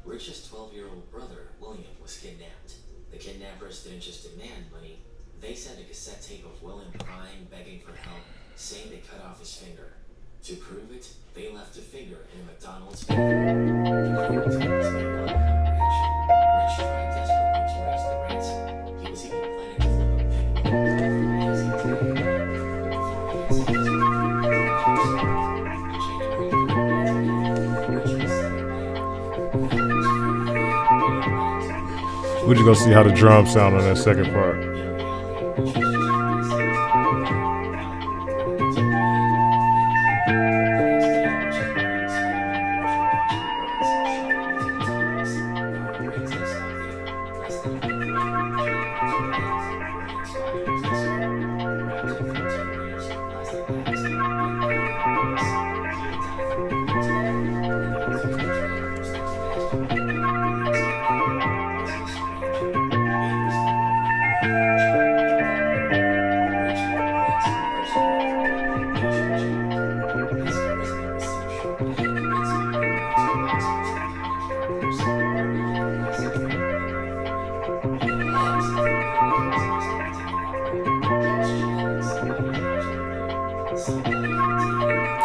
Rich's 12-year-old brother, William, was kidnapped. The kidnappers didn't just demand money, they sent a cassette tape of William crying, begging for help, saying they cut off his finger. To prove it, they left a finger in a McDonald's bathroom. The crew team was made one reaction. Rich tried desperately to raise the ransom. He was even planning to flip a penny for amazing day. But before he could say his January 3rd, Rich was set up by we're just gonna see how the drums sound on that second part.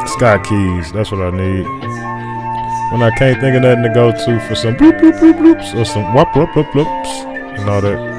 Sky keys, that's what I need. When I can't think of nothing to go to for some bloop bloop bloop bloops or some whoop whoop whoop bloops and all that.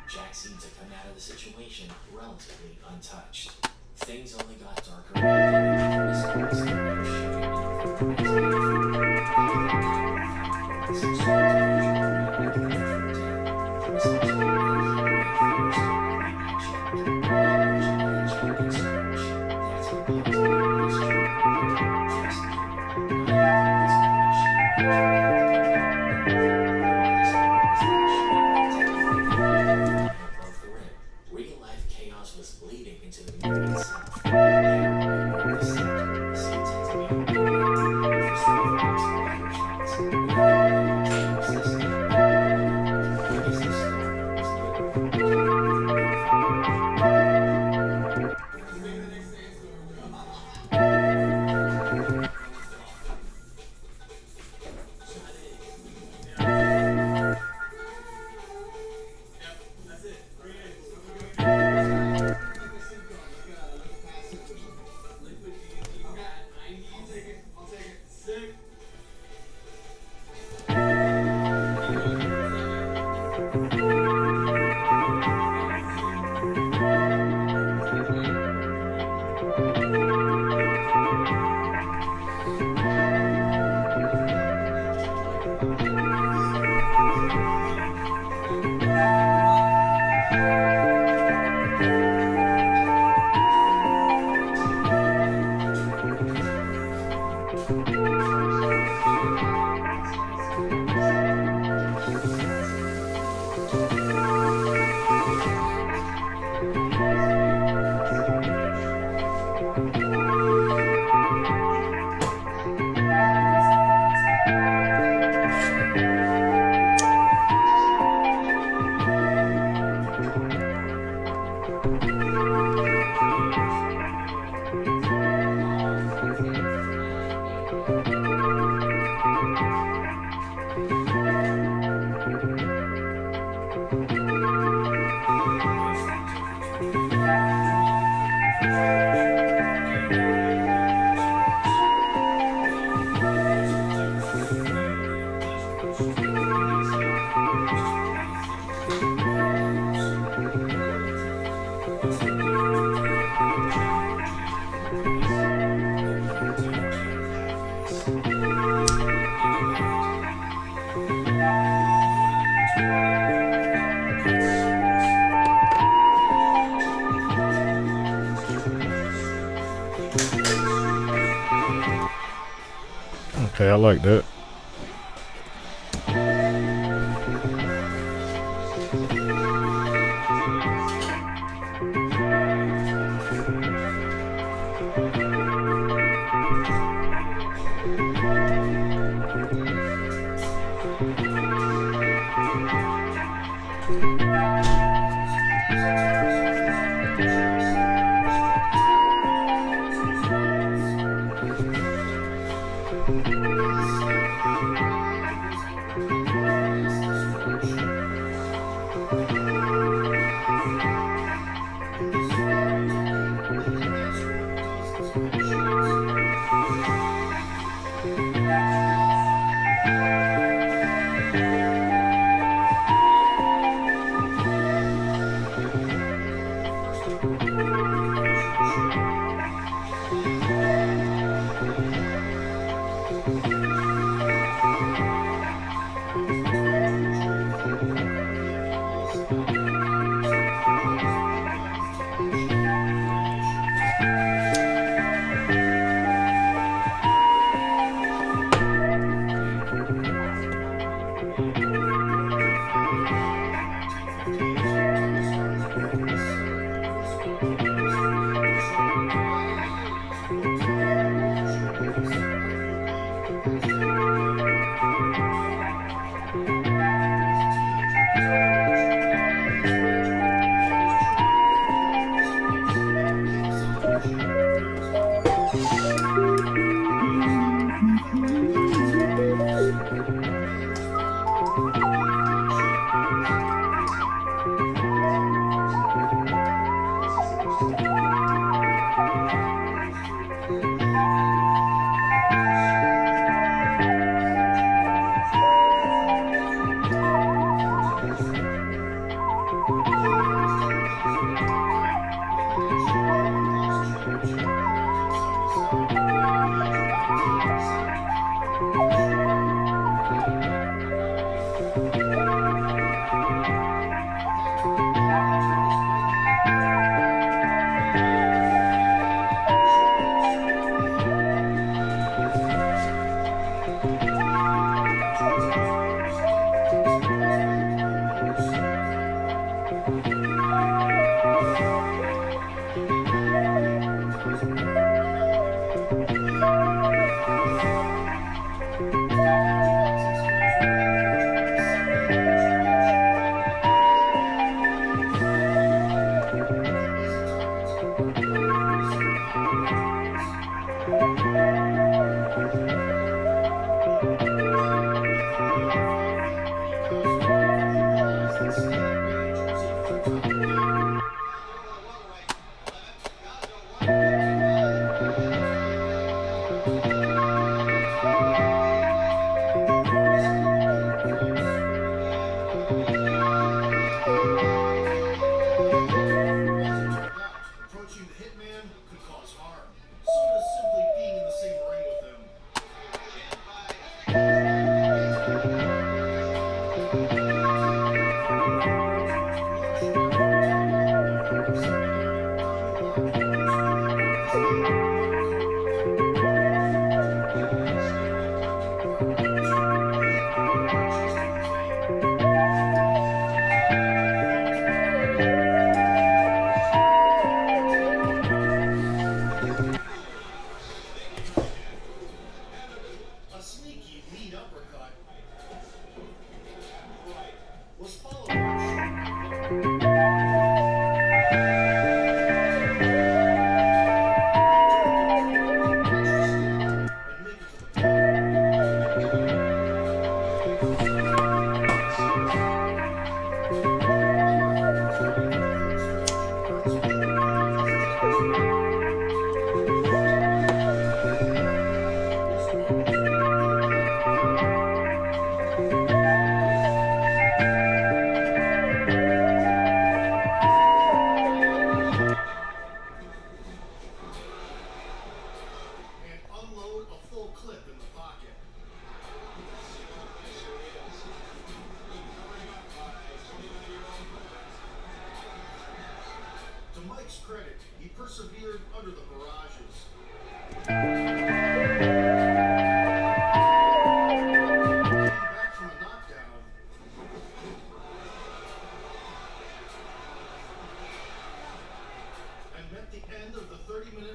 Jack seemed to come out of the situation relatively untouched. Things only got darker. Real life chaos was bleeding into the movie itself. Okay, I like that.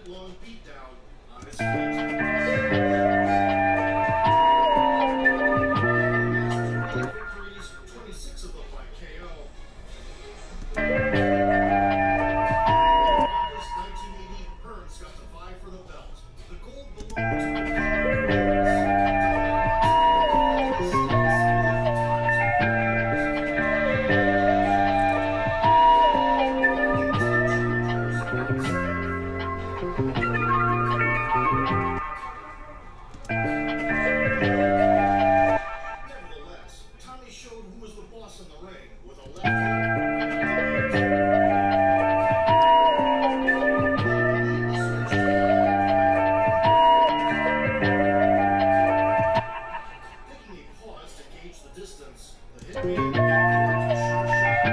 minute-long beatdown on his feet. Victories, 26 of them by KO. August 1980, Hearns got to vie for the belt. The gold belonged to Nevertheless, Tommy showed who was the boss in the ring with a left taking a pause to gauge the distance. The hitman pulled a sure shot.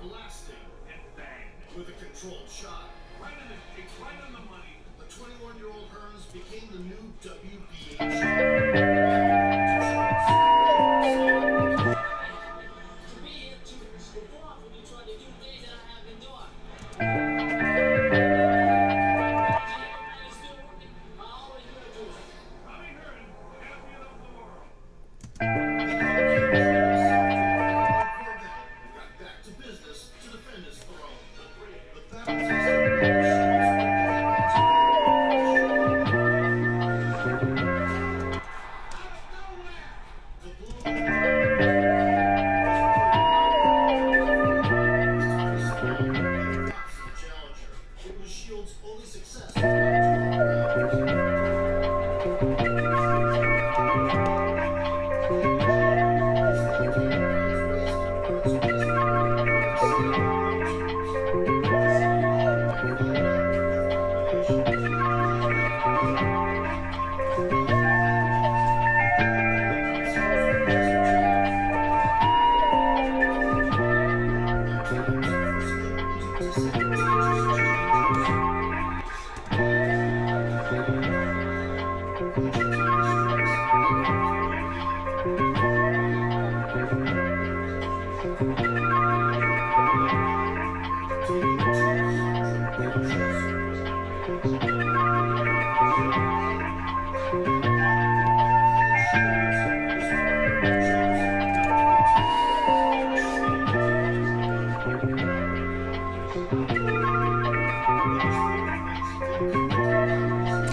Blasting with a controlled shot. Right on the money. The 21-year-old Hearns became the new WBA champion. Got back to business to defend his throne. The battle It was Shield's only success.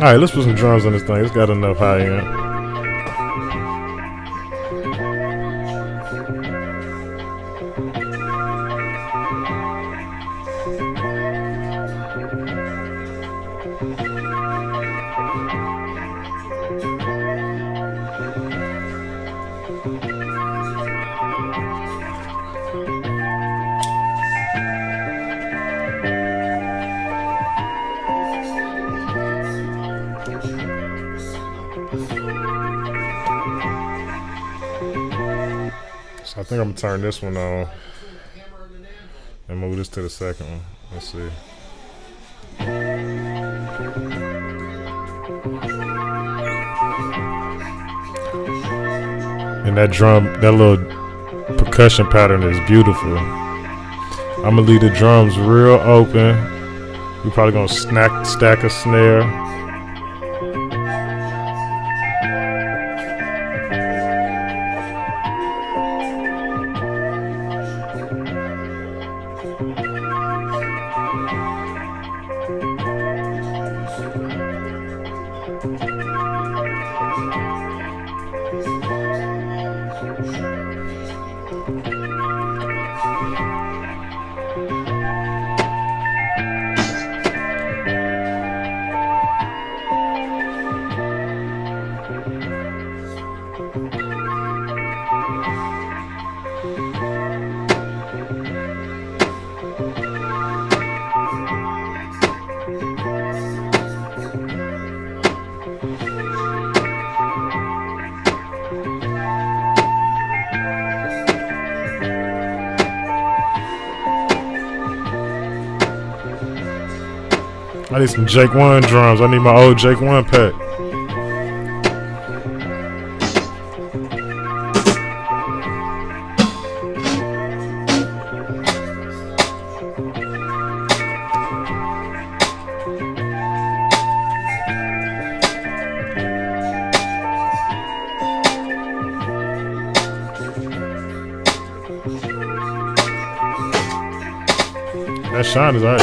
All right, let's put some drums on this thing. It's got enough high end. So I think I'm gonna turn this one on and move this to the second one. Let's see. And that drum, that little percussion pattern is beautiful. I'm gonna leave the drums real open. We're probably gonna stack a snare. I need some Jake One drums. I need my old Jake One pack. Shine is alright.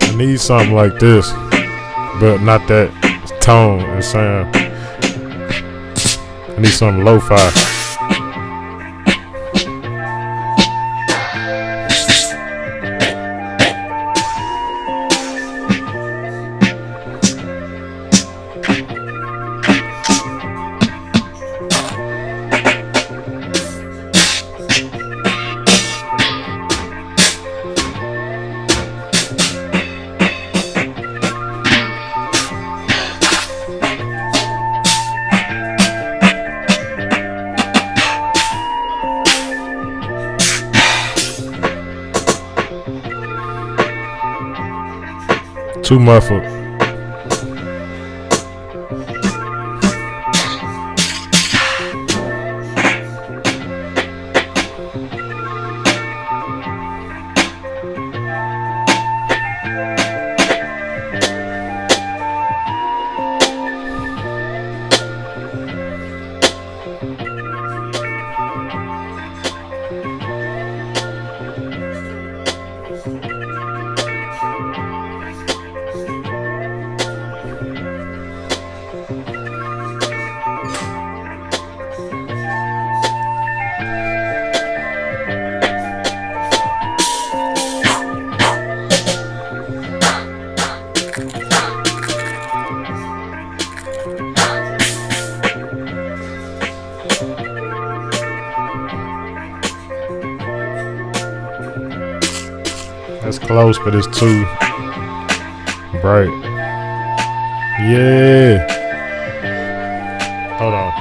I need something like this, but not that tone and sound. I need something lo-fi. Too muffled. That's close, but it's too bright. Yeah. Hold on.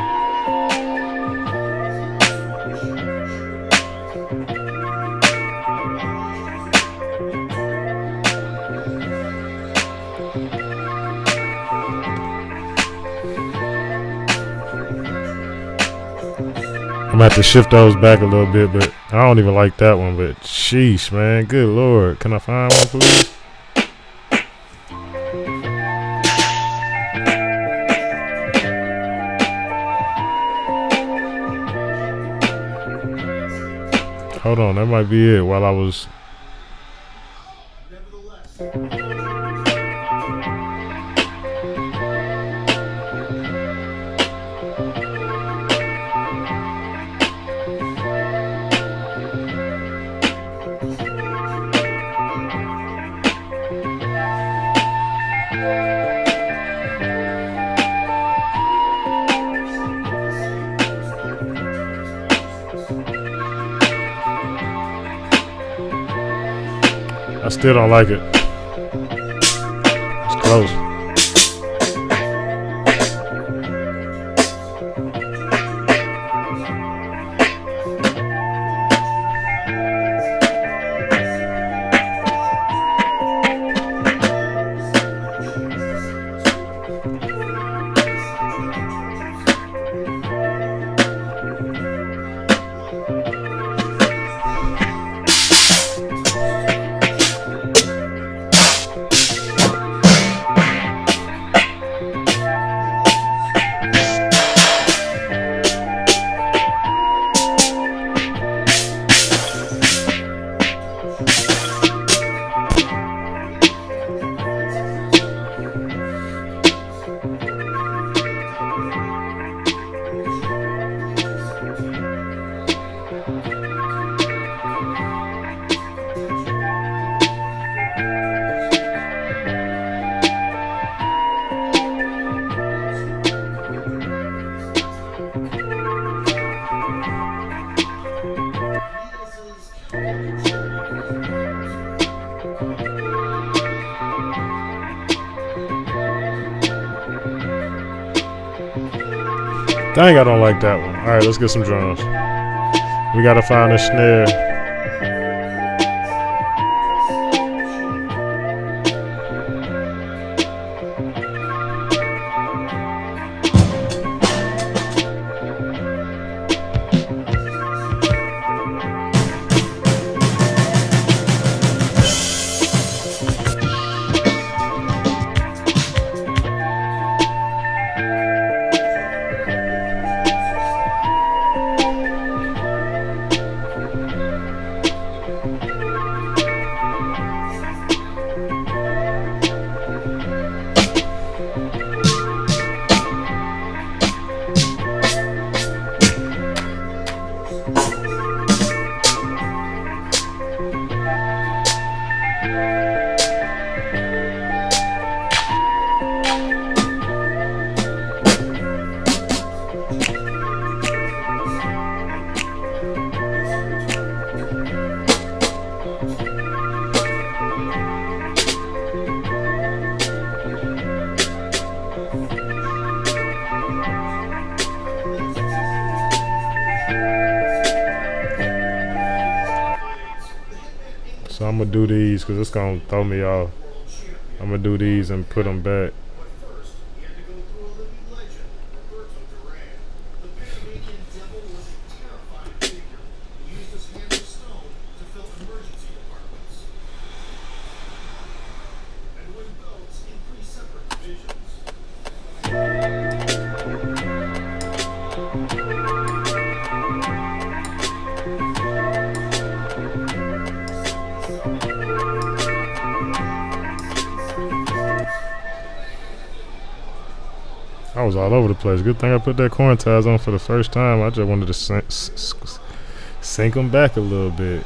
I'm gonna have to shift those back a little bit, but I don't even like that one. But sheesh, man, good lord, can I find one, please? Hold on, that might be it. While I was. I still don't like it. It's close. Dang, I don't like that one. All right, let's get some drums. We gotta find a snare. So I'm gonna do these because it's gonna throw me off. I'm gonna do these and put them back. I was all over the place. Good thing I put that corn ties on for the first time. I just wanted to sink them back a little bit.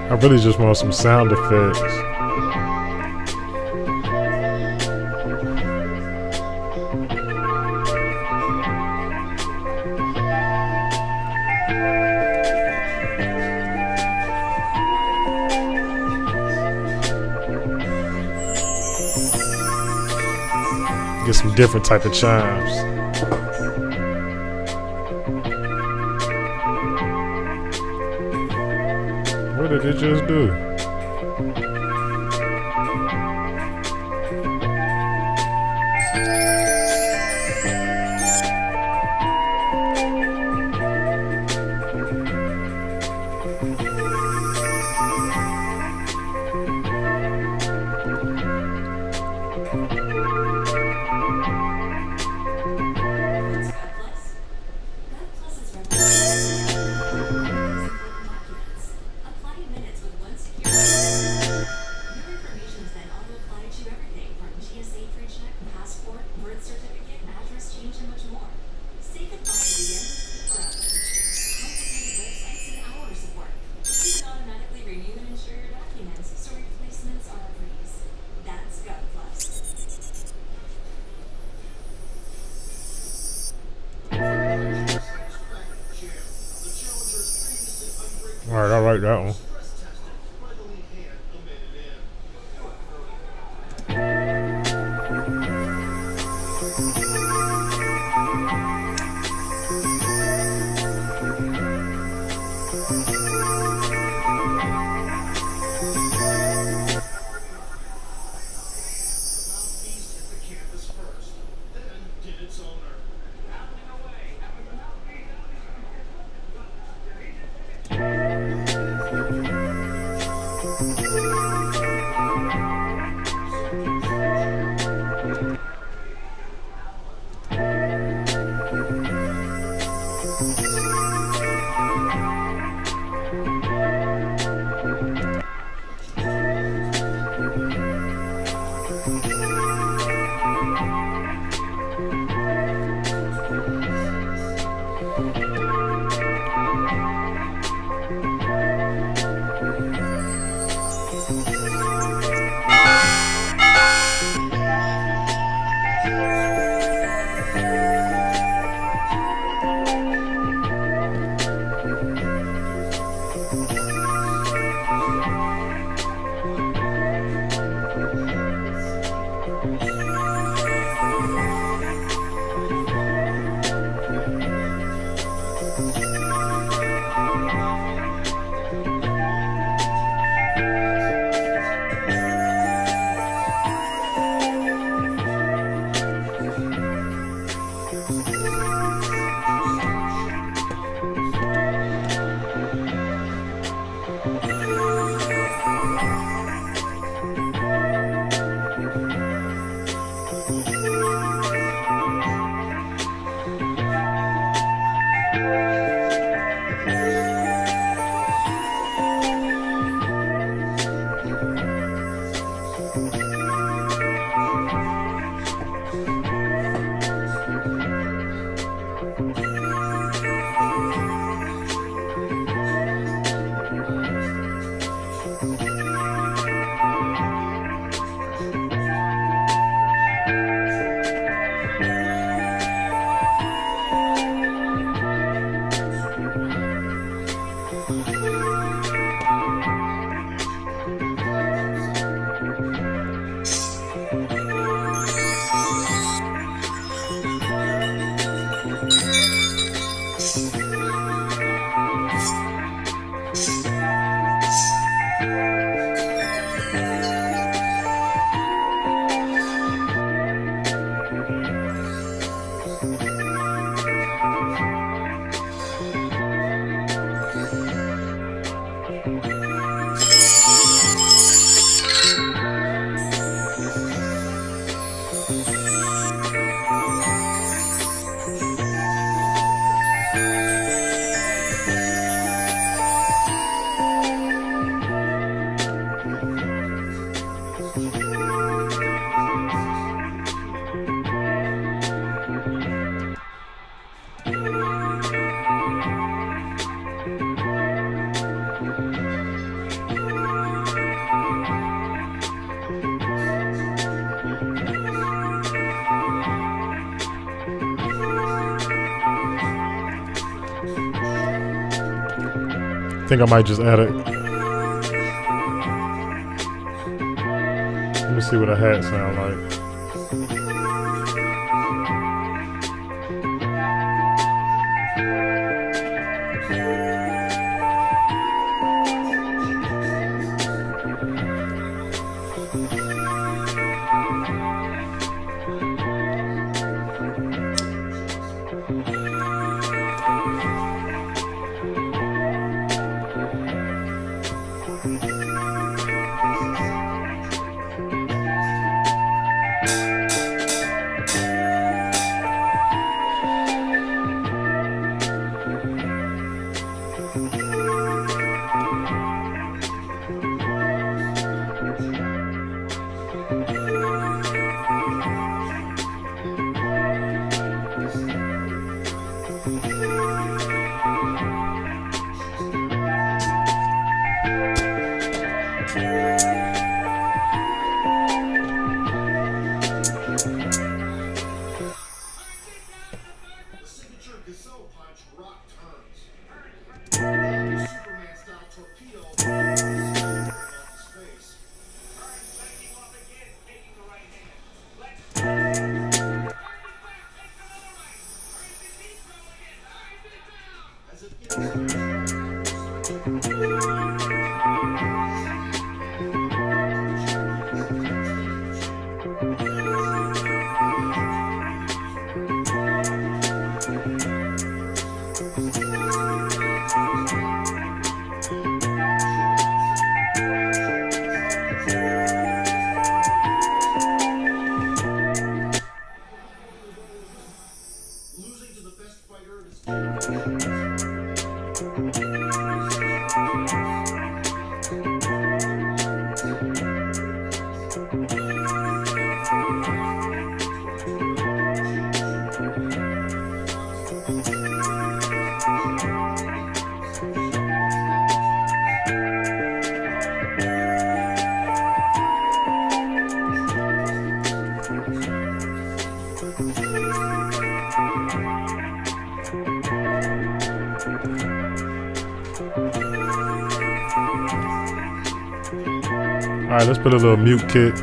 I really just want some sound effects. Get some different type of chimes. What did it just do? like that one. I think I might just add it. Let me see what a hat sound like. Losing to the best fighter in his All right, let's put a little mute kit.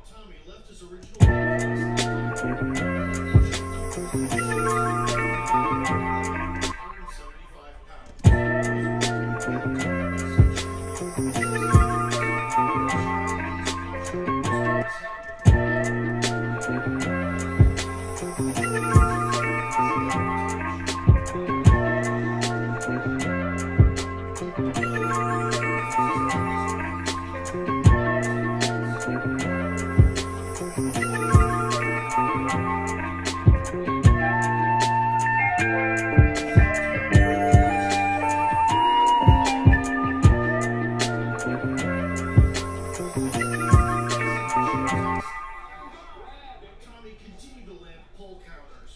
Tommy left his original. Tommy continued to land pole counters.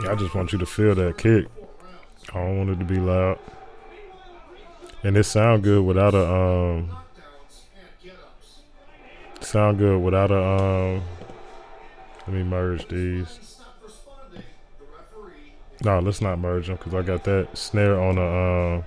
I just want you to feel that kick. I don't want it to be loud. And it sound good without a sound good without a let me merge these. No, let's not merge them because I got that snare on a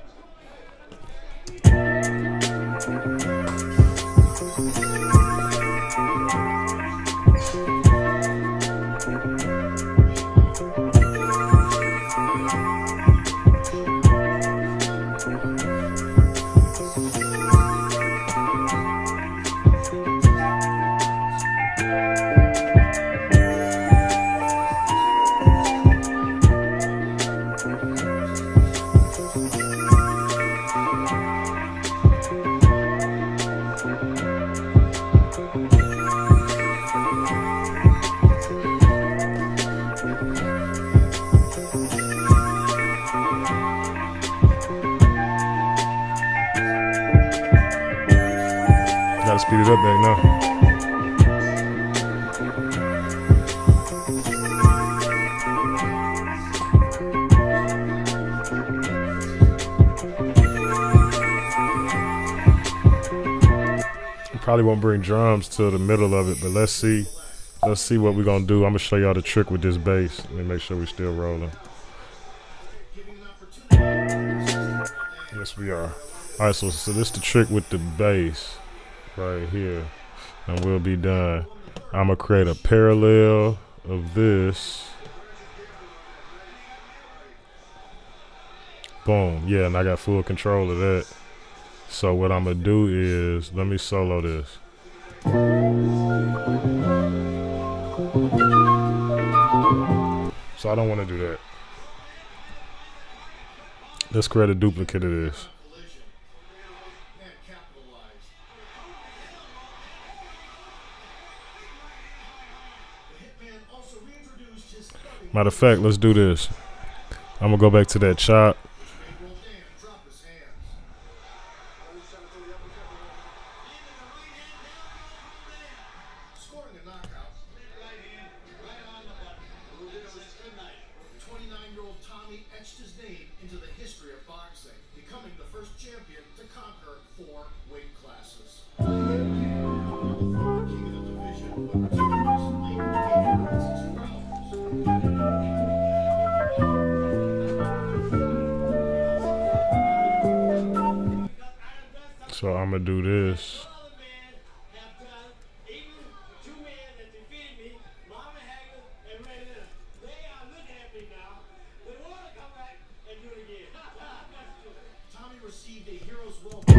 gotta speed it up back now. probably won't bring drums to the middle of it, but let's see. Let's see what we're gonna do. I'm gonna show y'all the trick with this bass. Let me make sure we're still rolling. Yes, we are. All right, so this the trick with the bass right here, and we'll be done. I'm gonna create a parallel of this. Boom. Yeah, and I got full control of that. So what I'm gonna do is, let me solo this. So I don't want to do that. Let's create a duplicate of this. Matter of fact, let's do this. I'm gonna go back to that chop. So I'm gonna do this. Tommy received a hero's welcome.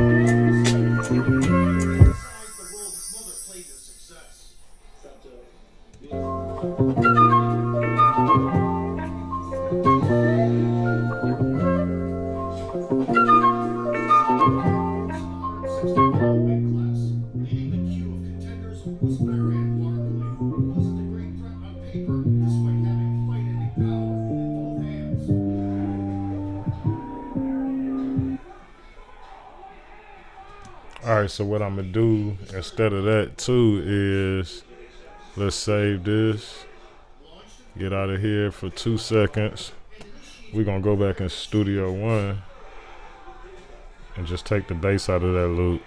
Alright, so what I'm gonna do instead of that too is, let's save this, get out of here for 2 seconds. We're gonna go back in Studio One and just take the bass out of that loop.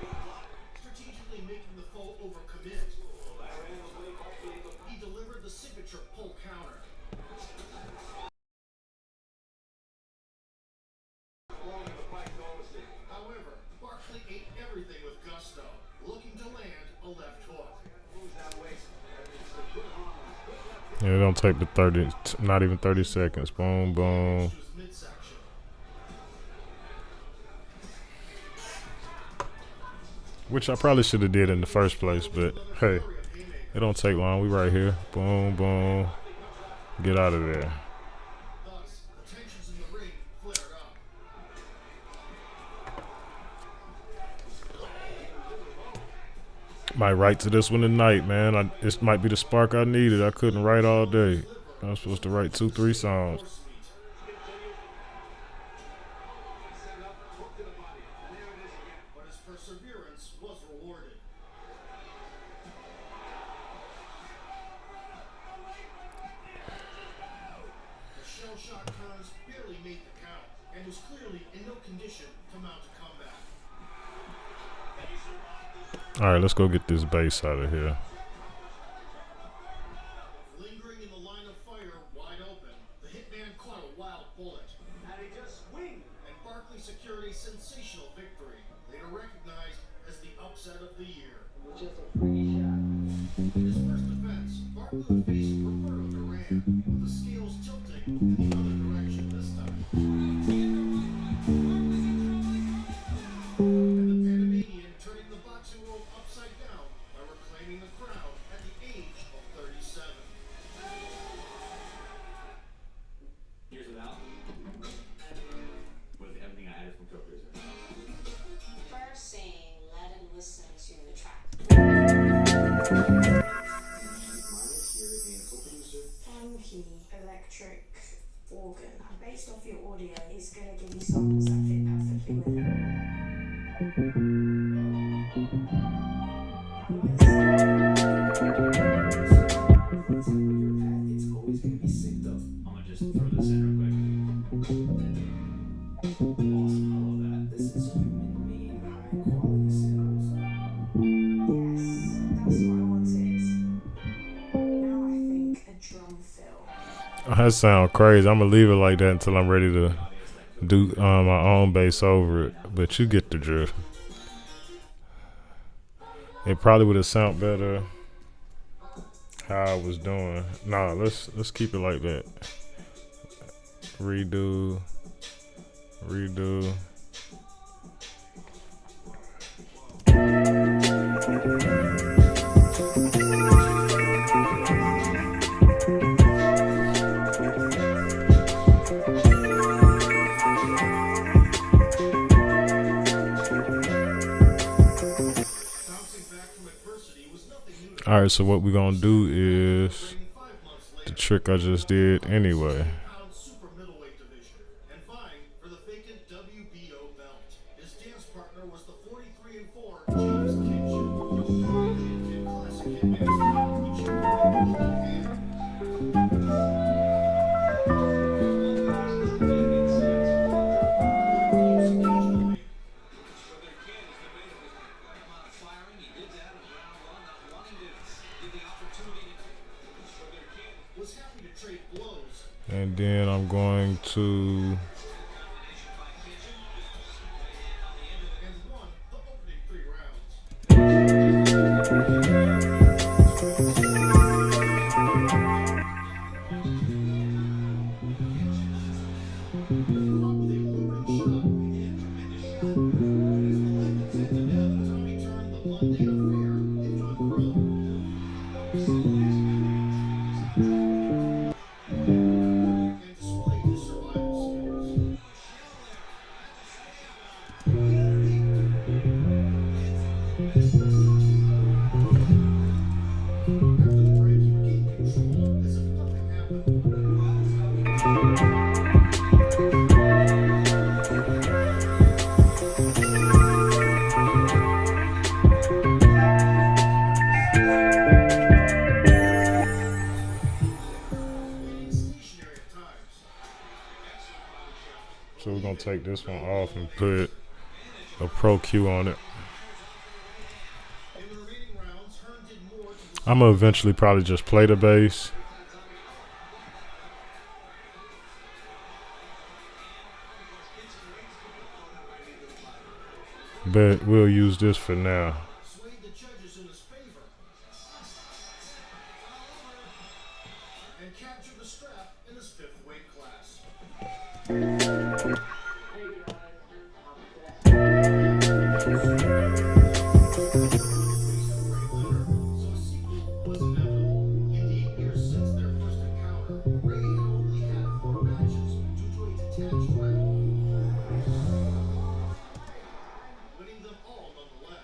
Yeah, it don't take the 30, not even 30 seconds. Boom, boom. Which I probably should have did in the first place, but hey, it don't take long. We right here. Boom, boom. Get out of there. Might write to this one tonight, man. This might be the spark I needed. I couldn't write all day. I was supposed to write 2-3 songs. But his perseverance was rewarded. The shell shock turns barely made the count and was clearly in no condition to mount a comeback. All right, let's go get this bass out of here. Lingering in the line of fire, wide open, the hitman caught a wild bullet. And he just swing. And Barkley secured a sensational victory, later recognized as the upset of the year. Which is a free shot. In his first defense, Barkley faced Roberto Duran, with the scales tilting in the other direction this time. And the Panamanian turning the boxing world upside down by reclaiming the crown at the age of 37. Here's an album with everything I added from Cookers. First saying, let him listen to the track. That sound crazy. I'm gonna leave it like that until I'm ready to do my own bass over it. But you get the drift. It probably would have sounded better how I was doing. Nah, let's keep it like that. Redo. Alright, so what we're gonna do is the trick I just did anyway. And then I'm going to take this one off and put a Pro Q on it. I'm gonna eventually probably just play the bass. But we'll use this for now.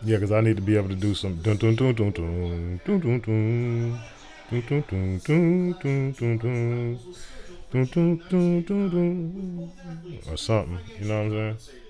Yeah, because I need to be able to do some dun dun dun dun dun dun dun dun dun dun dun dun dun dun dun dun dun dun dun or something. You know what I'm saying?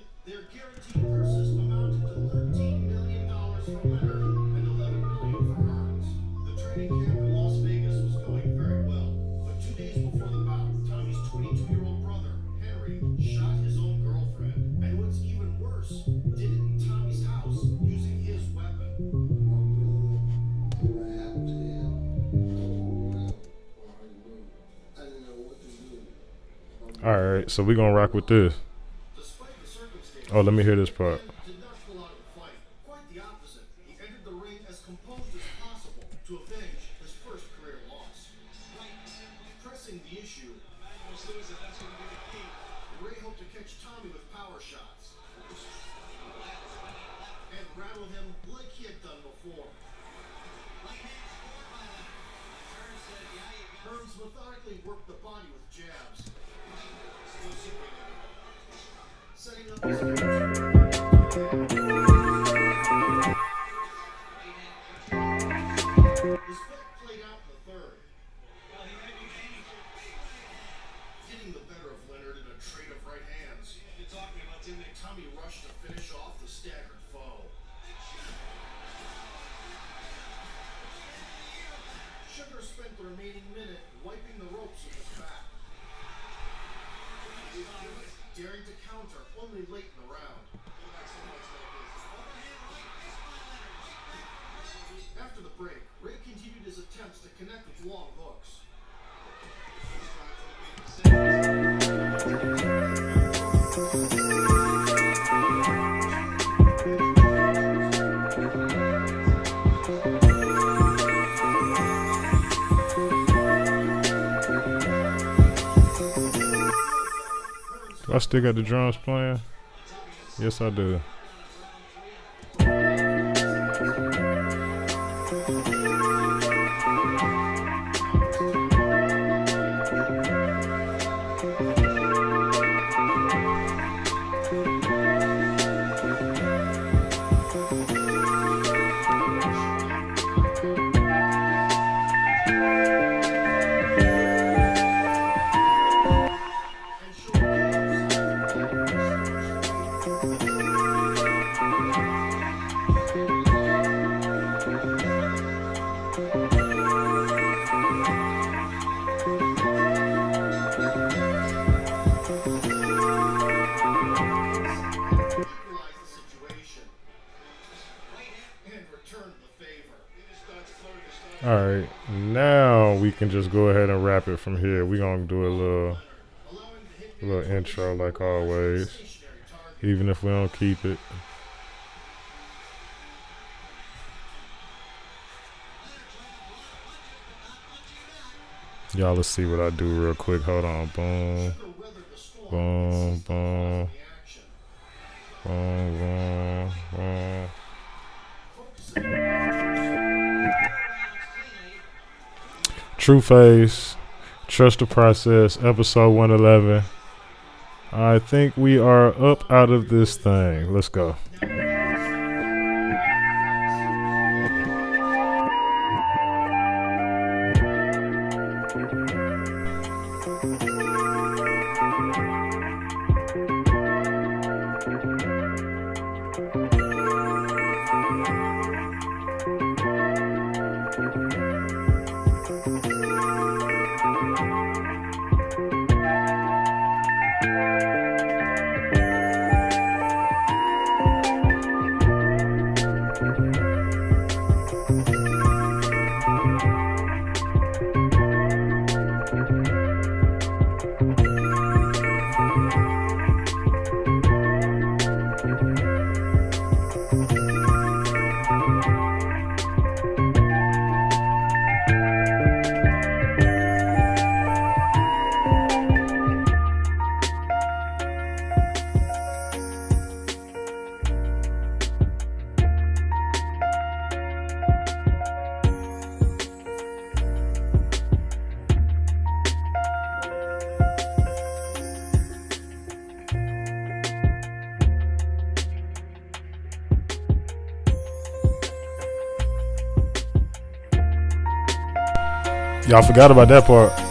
Alright, so we're gonna rock with this. Oh, let me hear this part. After the break, Ray continued his attempts to connect with long hooks. Do I still got the drums playing? Yes, I do. Alright, now we can just go ahead and wrap it from here. We're going to do a little intro like always, even if we don't keep it. Y'all, let's see what I do real quick. Hold on. Boom. Boom, boom. Boom, boom, boom. True Face, Trust the Process, episode 111. I think we are up out of this thing. Let's go. Y'all forgot about that part.